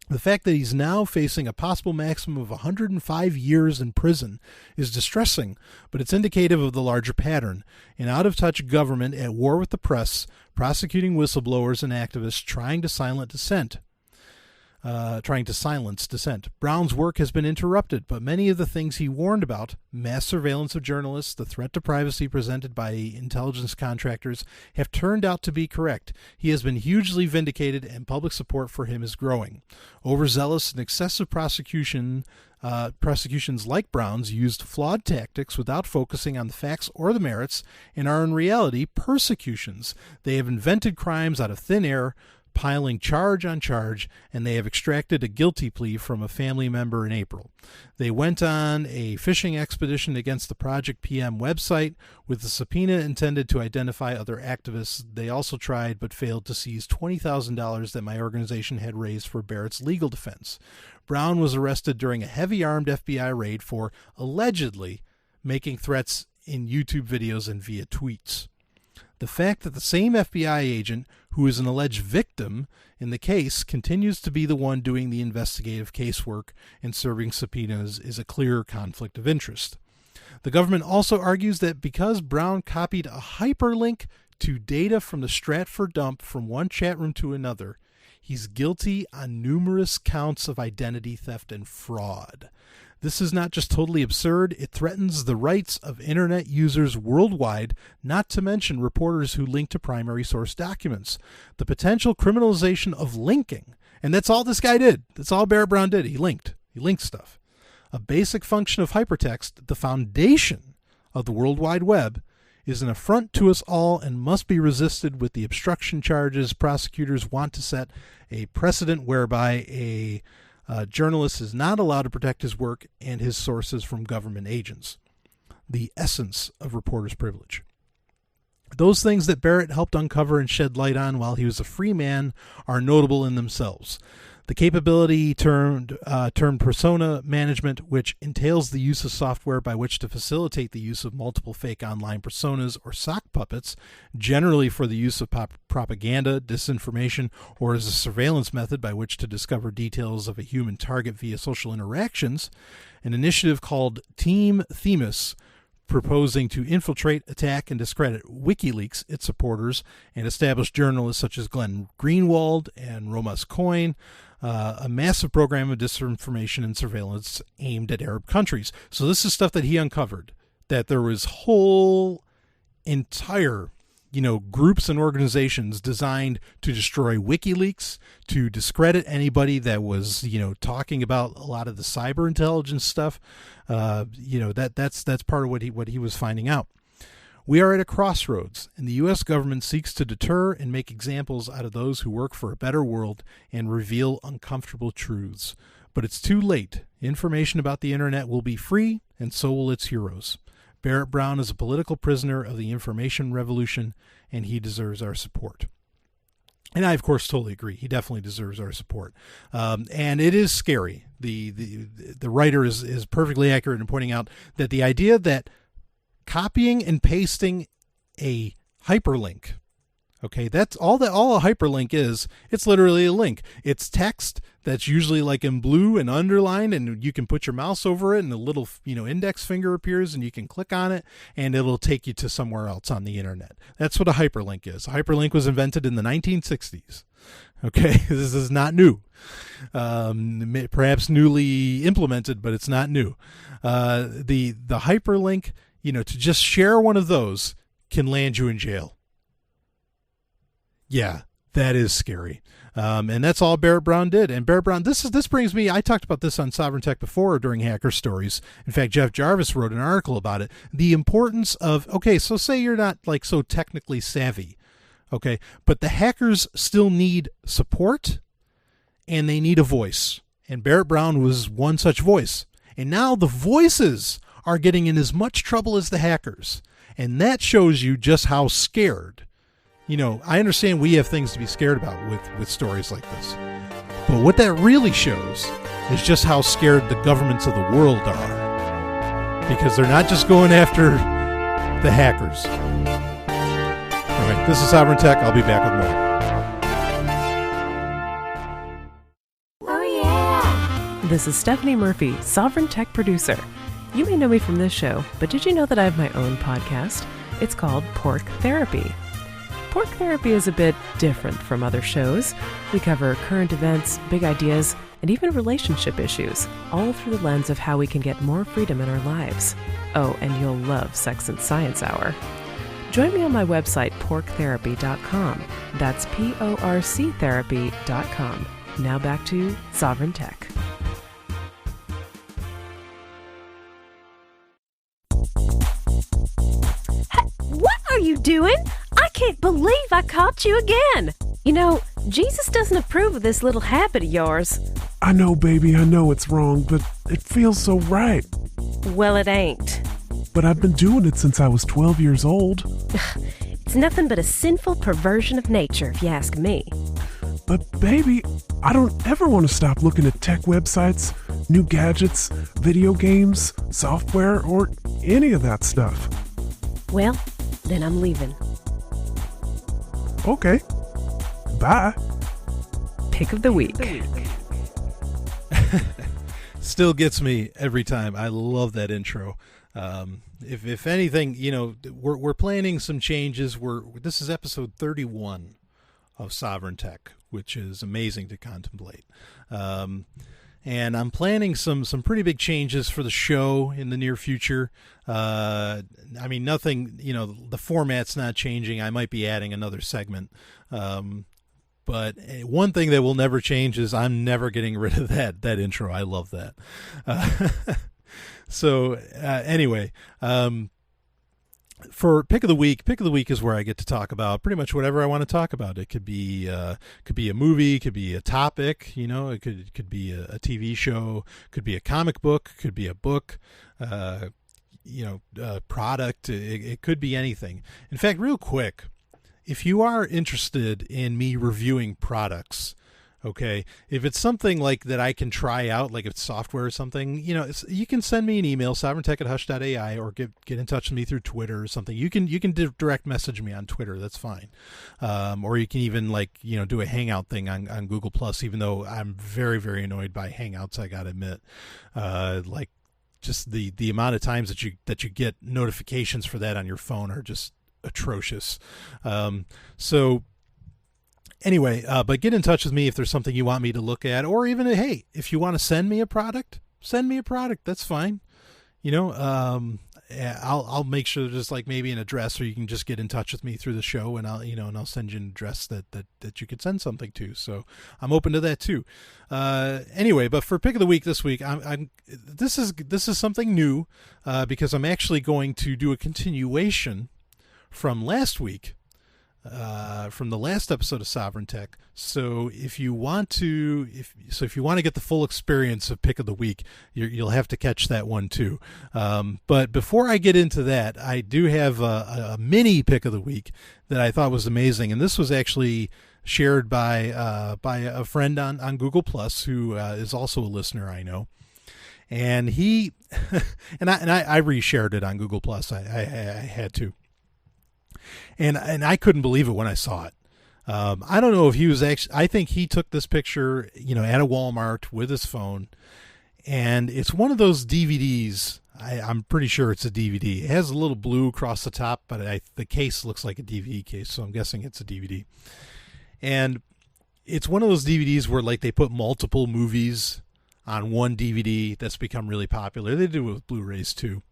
The fact that he's now facing a possible maximum of 105 years in prison is distressing, but it's indicative of the larger pattern: an out-of-touch government at war with the press, prosecuting whistleblowers and activists trying to silence dissent. trying to silence dissent. Brown's work has been interrupted, but many of the things he warned about, mass surveillance of journalists, the threat to privacy presented by intelligence contractors, have turned out to be correct. He has been hugely vindicated, and public support for him is growing. Overzealous and excessive prosecutions like Brown's used flawed tactics without focusing on the facts or the merits, and are in reality persecutions. They have invented crimes out of thin air, piling charge on charge, and they have extracted a guilty plea from a family member in April. They went on a fishing expedition against the Project PM website with a subpoena intended to identify other activists. They also tried but failed to seize $20,000 that my organization had raised for Barrett's legal defense. Brown was arrested during a heavy-armed FBI raid for allegedly making threats in YouTube videos and via tweets. The fact that the same FBI agent who is an alleged victim in the case continues to be the one doing the investigative casework and serving subpoenas is a clear conflict of interest. The government also argues that because Brown copied a hyperlink to data from the Stratford dump from one chat room to another, he's guilty on numerous counts of identity theft and fraud. This is not just totally absurd, it threatens the rights of internet users worldwide, not to mention reporters who link to primary source documents. The potential criminalization of linking, and that's all this guy did. That's all Barrett Brown did. He linked stuff. A basic function of hypertext, the foundation of the World Wide Web, is an affront to us all and must be resisted with the obstruction charges. Prosecutors want to set a precedent whereby a journalist is not allowed to protect his work and his sources from government agents. The essence of reporter's privilege. Those things that Barrett helped uncover and shed light on while he was a free man are notable in themselves. The capability termed persona management, which entails the use of software by which to facilitate the use of multiple fake online personas or sock puppets, generally for the use of propaganda, disinformation, or as a surveillance method by which to discover details of a human target via social interactions. An initiative called Team Themis, proposing to infiltrate, attack, and discredit WikiLeaks, its supporters, and established journalists such as Glenn Greenwald and Romas Coyne, a massive program of disinformation and surveillance aimed at Arab countries. So this is stuff that he uncovered, that there was whole entire groups and organizations designed to destroy WikiLeaks, to discredit anybody that was, talking about a lot of the cyber intelligence stuff. That's part of what he was finding out. We are at a crossroads, and the U.S. government seeks to deter and make examples out of those who work for a better world and reveal uncomfortable truths. But it's too late. Information about the internet will be free, and so will its heroes. Barrett Brown is a political prisoner of the information revolution, and he deserves our support. And I, of course, totally agree. He definitely deserves our support. And it is scary. The writer is perfectly accurate in pointing out that the idea that copying and pasting a hyperlink, okay, that's all a hyperlink is. It's literally a link. It's text that's usually like in blue and underlined, and you can put your mouse over it and a little, index finger appears and you can click on it and it'll take you to somewhere else on the internet. That's what a hyperlink is. A hyperlink was invented in the 1960s. Okay, this is not new. Perhaps newly implemented, but it's not new. The hyperlink, to just share one of those can land you in jail. Yeah, that is scary. And that's all Barrett Brown did. And Barrett Brown, this brings me, I talked about this on Sovryn Tech before during Hacker Stories. In fact, Jeff Jarvis wrote an article about it. The importance of, okay, so say you're not like so technically savvy, okay, but the hackers still need support and they need a voice. And Barrett Brown was one such voice. And now the voices are getting in as much trouble as the hackers. And that shows you just how scared. I understand we have things to be scared about with stories like this. But what that really shows is just how scared the governments of the world are. Because they're not just going after the hackers. Anyway, this is Sovryn Tech. I'll be back with more. Oh, yeah. This is Stephanie Murphy, Sovryn Tech producer. You may know me from this show, but did you know that I have my own podcast? It's called Pork Therapy. Pork Therapy is a bit different from other shows. We cover current events, big ideas, and even relationship issues, all through the lens of how we can get more freedom in our lives. Oh, and you'll love Sex and Science Hour. Join me on my website, porktherapy.com. That's porctherapy.com. Now back to Sovryn Tech. What are you doing? I can't believe I caught you again. You know, Jesus doesn't approve of this little habit of yours. I know, baby, I know it's wrong, but it feels so right. Well, it ain't. But I've been doing it since I was 12 years old. It's nothing but a sinful perversion of nature, if you ask me. But baby, I don't ever want to stop looking at tech websites, new gadgets, video games, software, or any of that stuff. Well, then I'm leaving. Okay. Bye. Pick of the week. Still gets me every time. I love that intro. If anything, you know, we're planning some changes. This is episode 31 of Sovryn Tech, which is amazing to contemplate. And I'm planning some pretty big changes for the show in the near future. I mean, nothing, you know, the format's not changing. I might be adding another segment. But one thing that will never change is I'm never getting rid of that intro. I love that. So anyway, for pick of the week is where I get to talk about pretty much whatever I want to talk about. It could be a movie, could be a topic, you know, it could be a TV show, could be a comic book, could be a book, product. It could be anything. In fact, real quick, if you are interested in me reviewing products, okay, if it's something like that I can try out, like if it's software or something, you know, you can send me an email, sovereigntech@hush.ai, or get in touch with me through Twitter or something. You can direct message me on Twitter. That's fine. Or you can even, like, you know, do a Hangout thing on Google Plus, even though I'm very, very annoyed by Hangouts, I gotta admit. Like, just the amount of times that you get notifications for that on your phone are just atrocious. So anyway, but get in touch with me if there's something you want me to look at, or even, hey, if you want to send me a product, that's fine. You know, I'll make sure there's like maybe an address, or you can just get in touch with me through the show, and I'll send you an address that you could send something to. So I'm open to that too. Anyway, but for pick of the week this week, this is something new, because I'm actually going to do a continuation from last week, from the last episode of Sovryn Tech. So if you want to get the full experience of pick of the week, you'll have to catch that one too. But before I get into that, I do have a mini pick of the week that I thought was amazing, and this was actually shared by a friend on Google Plus, who is also a listener, I know. And he and I reshared it on Google Plus. I had to. And I couldn't believe it when I saw it. I don't know if he was actually, I think he took this picture, you know, at a Walmart with his phone, and it's one of those DVDs. I'm pretty sure it's a DVD. It has a little blue across the top, but the case looks like a DVD case, so I'm guessing it's a DVD. And it's one of those DVDs where, like, they put multiple movies on one DVD. That's become really popular. They do it with Blu-rays too.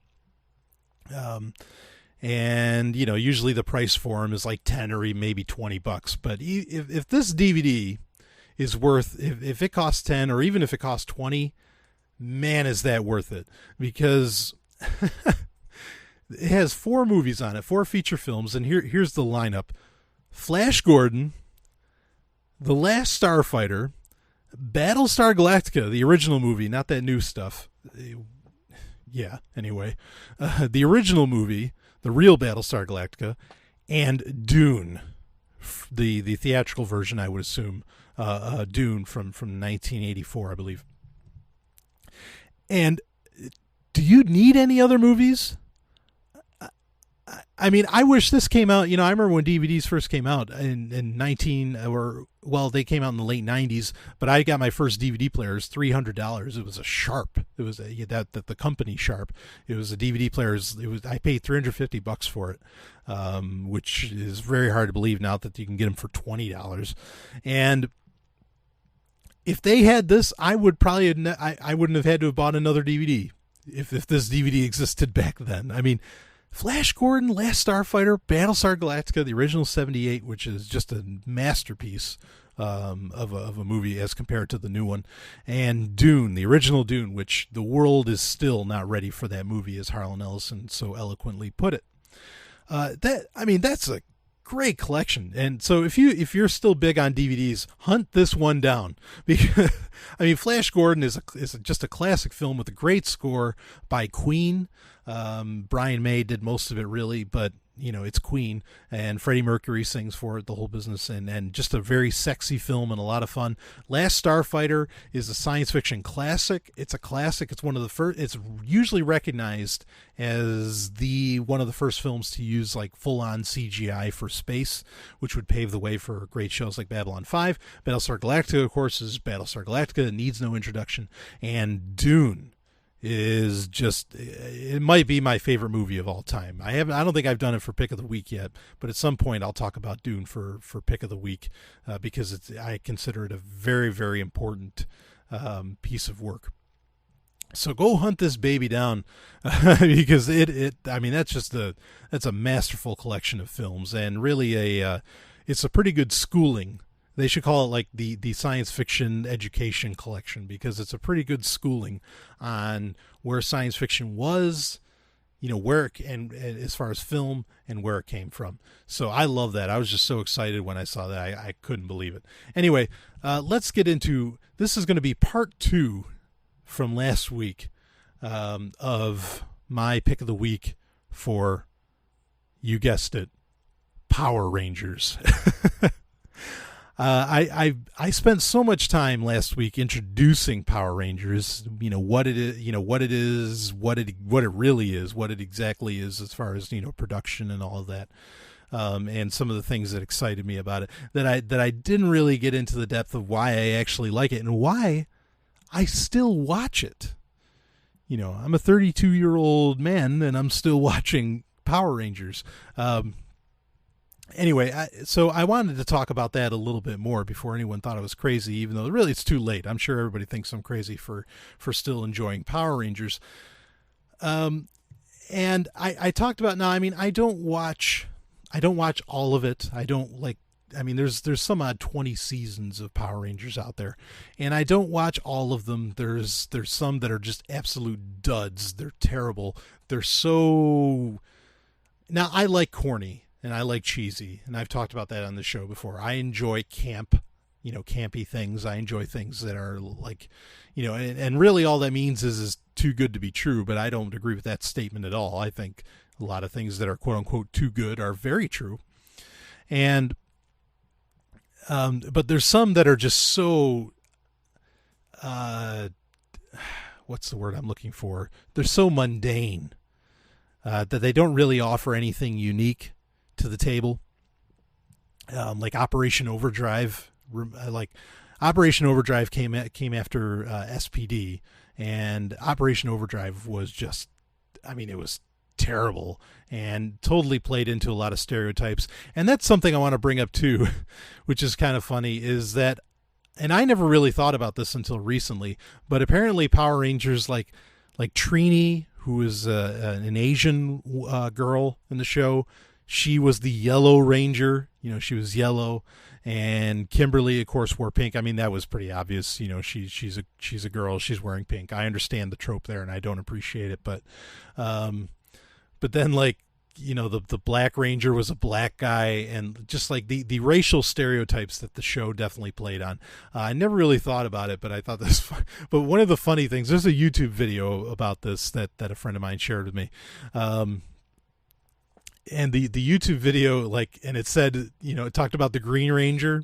And, you know, usually the price for them is like 10 or maybe $20. But if this DVD is worth, if it costs 10, or even if it costs 20, man, is that worth it? Because it has 4 movies on it, 4 feature films. And here's the lineup: Flash Gordon, The Last Starfighter, Battlestar Galactica, the original movie, not that new stuff. Yeah, anyway. The original movie, the real Battlestar Galactica, and Dune, the theatrical version, I would assume. Dune from 1984, I believe. And do you need any other movies? I mean, I wish this came out. You know, I remember when DVDs first came out in well, they came out in the late 90s, but I got my first DVD player. It was $300. It was a Sharp. It was the company Sharp. It was a DVD player. I paid $350 for it, which is very hard to believe now that you can get them for $20. And if they had this, I would probably I wouldn't have had to have bought another DVD if this DVD existed back then. I mean, Flash Gordon, Last Starfighter, Battlestar Galactica, the original 78, which is just a masterpiece of a movie as compared to the new one, and Dune, the original Dune, which the world is still not ready for that movie, as Harlan Ellison so eloquently put it. That's a great collection. And so if you're still big on DVDs, hunt this one down, because Flash Gordon is just a classic film with a great score by Queen. Brian May did most of it, really, but it's Queen, and Freddie Mercury sings for it, the whole business, and just a very sexy film and a lot of fun. Last Starfighter is a science fiction classic. It's a classic. It's one of the first. It's usually recognized as one of the first films to use like full-on CGI for space, which would pave the way for great shows like Babylon 5. Battlestar Galactica, of course, is Battlestar Galactica. It needs no introduction. And Dune is just, it might be my favorite movie of all time. I don't think I've done it for pick of the week yet, but at some point I'll talk about Dune for pick of the week, because I consider it a very, very important piece of work. So go hunt this baby down, because that's a masterful collection of films, and really it's a pretty good schooling. They should call it like the science fiction education collection, because it's a pretty good schooling on where science fiction was, where and as far as film and where it came from. So I love that. I was just so excited when I saw that. I couldn't believe it. Anyway, let's get into, this is going to be part 2 from last week of my pick of the week for, you guessed it, Power Rangers. I spent so much time last week introducing Power Rangers, what it is, what it really is, what it exactly is as far as, production and all of that. And some of the things that excited me about it, that I didn't really get into the depth of why I actually like it and why I still watch it. I'm a 32-year-old man and I'm still watching Power Rangers. Anyway, so I wanted to talk about that a little bit more before anyone thought I was crazy, even though really it's too late. I'm sure everybody thinks I'm crazy for still enjoying Power Rangers. And I talked about, now, I don't watch all of it. There's some odd 20 seasons of Power Rangers out there, and I don't watch all of them. There's some that are just absolute duds. They're terrible. They're so, now I like corny. And I like cheesy, and I've talked about that on the show before. I enjoy campy things. I enjoy things that are like, and really all that means is too good to be true, but I don't agree with that statement at all. I think a lot of things that are quote-unquote too good are very true. And, but there's some that are just so, what's the word I'm looking for? They're so mundane, that they don't really offer anything unique to the table. Like Operation Overdrive. Operation Overdrive came after SPD, and Operation Overdrive was just, it was terrible and totally played into a lot of stereotypes. And that's something I want to bring up too, which is kind of funny, is that, and I never really thought about this until recently, but apparently Power Rangers, like Trini, who is an Asian girl in the show, she was the Yellow Ranger. She was yellow, and Kimberly, of course, wore pink. That was pretty obvious. She's a girl. She's wearing pink. I understand the trope there, and I don't appreciate it. But then, the Black Ranger was a black guy, and just like the racial stereotypes that the show definitely played on. I never really thought about it, but I thought this. But one of the funny things, there's a YouTube video about this that a friend of mine shared with me. And the YouTube video, and it said, it talked about the Green Ranger,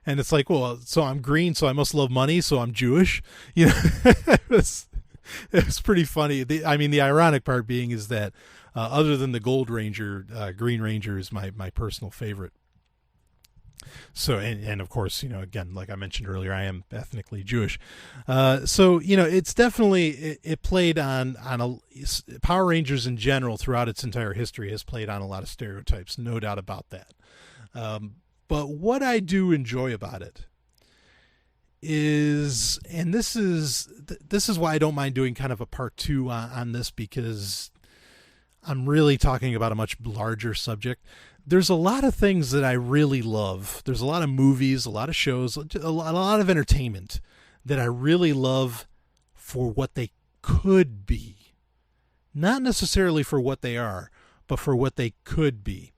and it's like, well, so I'm green, so I must love money, so I'm Jewish. It was pretty funny. The ironic part being is that other than the Gold Ranger, Green Ranger is my personal favorite. So, and of course, again, like I mentioned earlier, I am ethnically Jewish. So, it's definitely, it played on Power Rangers in general throughout its entire history has played on a lot of stereotypes, no doubt about that. But what I do enjoy about it is, and this is why I don't mind doing kind of a part 2 on this, because I'm really talking about a much larger subject. There's a lot of things that I really love. There's a lot of movies, a lot of shows, a lot of entertainment that I really love for what they could be. Not necessarily for what they are, but for what they could be.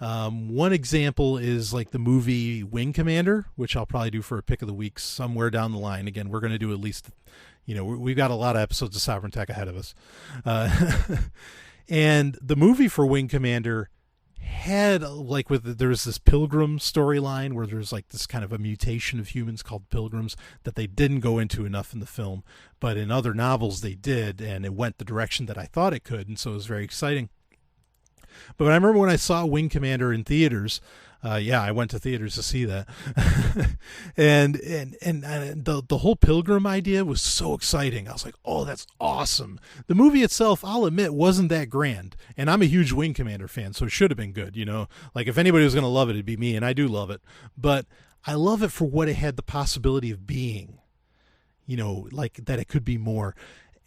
One example is like the movie Wing Commander, which I'll probably do for a pick of the week somewhere down the line. Again, we're going to do at least, we've got a lot of episodes of Sovryn Tech ahead of us. And the movie for Wing Commander had there was this pilgrim storyline where there's like this kind of a mutation of humans called pilgrims that they didn't go into enough in the film, but in other novels they did, and it went the direction that I thought it could, and so it was very exciting. But I remember when I saw Wing Commander in theaters, I went to theaters to see that, and the whole pilgrim idea was so exciting. I was like, oh, that's awesome. The movie itself, I'll admit, wasn't that grand, and I'm a huge Wing Commander fan, so it should have been good. Like if anybody was going to love it, it'd be me, and I do love it. But I love it for what it had the possibility of being. Like that it could be more.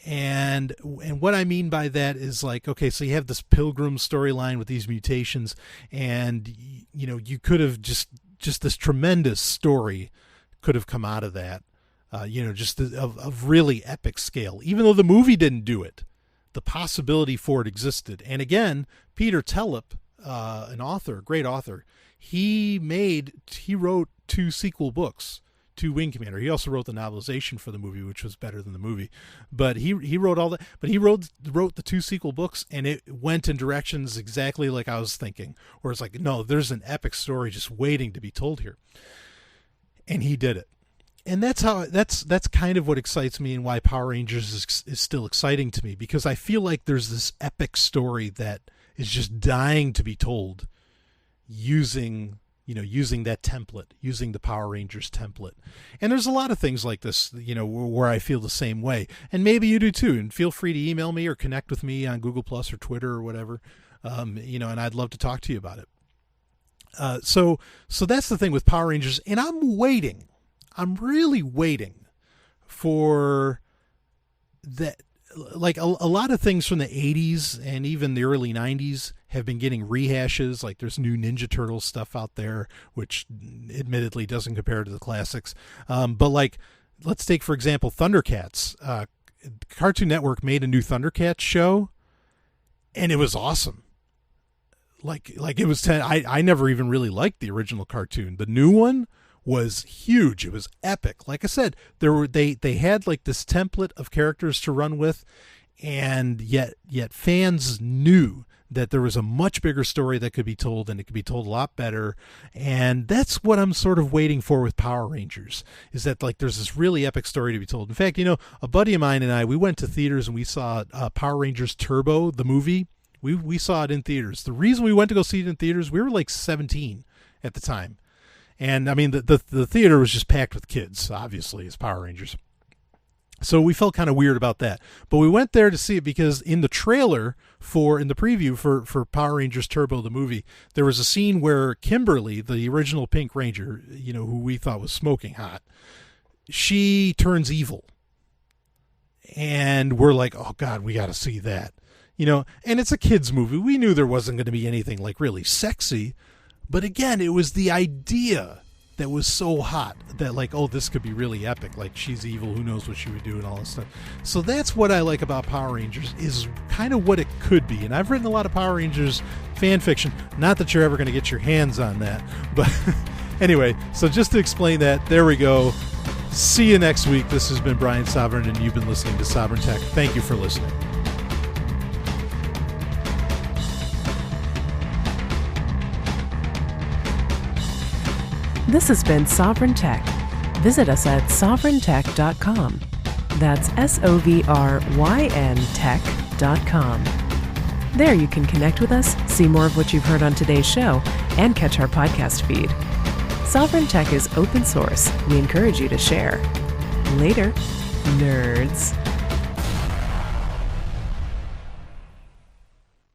And what I mean by that is like, okay, so you have this pilgrim storyline with these mutations, and you could have just this tremendous story could have come out of that, just of really epic scale. Even though the movie didn't do it, the possibility for it existed. And again, Peter Tellep, an author, a great author, he wrote 2 sequel books to Wing Commander. He also wrote the novelization for the movie, which was better than the movie. But he wrote all that. But he wrote the 2 sequel books, and it went in directions exactly like I was thinking. Where it's like, no, there's an epic story just waiting to be told here. And he did it. And that's kind of what excites me, and why Power Rangers is still exciting to me, because I feel like there's this epic story that is just dying to be told using that template, using the Power Rangers template. And there's a lot of things like this, where I feel the same way. And maybe you do too. And feel free to email me or connect with me on Google Plus or Twitter or whatever, and I'd love to talk to you about it. So that's the thing with Power Rangers. And I'm really waiting for that. Like a lot of things from the 80s and even the early 90s have been getting rehashes. Like there's new Ninja Turtles stuff out there, which admittedly doesn't compare to the classics. But like, let's take, for example, Thundercats. Cartoon Network made a new Thundercats show, and it was awesome. Like it was, I never even really liked the original cartoon. The new one was huge. It was epic. Like I said, they had like this template of characters to run with, and yet fans knew that there was a much bigger story that could be told, and it could be told a lot better. And that's what I'm sort of waiting for with Power Rangers, is that like there's this really epic story to be told. In fact, a buddy of mine and I, we went to theaters and we saw Power Rangers Turbo, the movie. We saw it in theaters. The reason we went to go see it in theaters, we were like 17 at the time. And I mean, the theater was just packed with kids, obviously, as Power Rangers. So we felt kind of weird about that. But we went there to see it because in the trailer in the preview for Power Rangers Turbo, the movie, there was a scene where Kimberly, the original Pink Ranger, who we thought was smoking hot, she turns evil. And we're like, oh God, we got to see that. And it's a kid's movie. We knew there wasn't going to be anything like really sexy. But again, it was the idea that was so hot that like, oh, this could be really epic. Like, she's evil, who knows what she would do and all this stuff. So that's what I like about Power Rangers, is kind of what it could be. And I've written a lot of Power Rangers fan fiction. Not that you're ever going to get your hands on that. But anyway, so just to explain that, there we go. See you next week. This has been Brian Sovryn, and you've been listening to Sovryn Tech. Thank you for listening. This has been Sovryn Tech. Visit us at sovryntech.com. That's SOVRYN tech.com. There you can connect with us, see more of what you've heard on today's show, and catch our podcast feed. Sovryn Tech is open source. We encourage you to share. Later, nerds.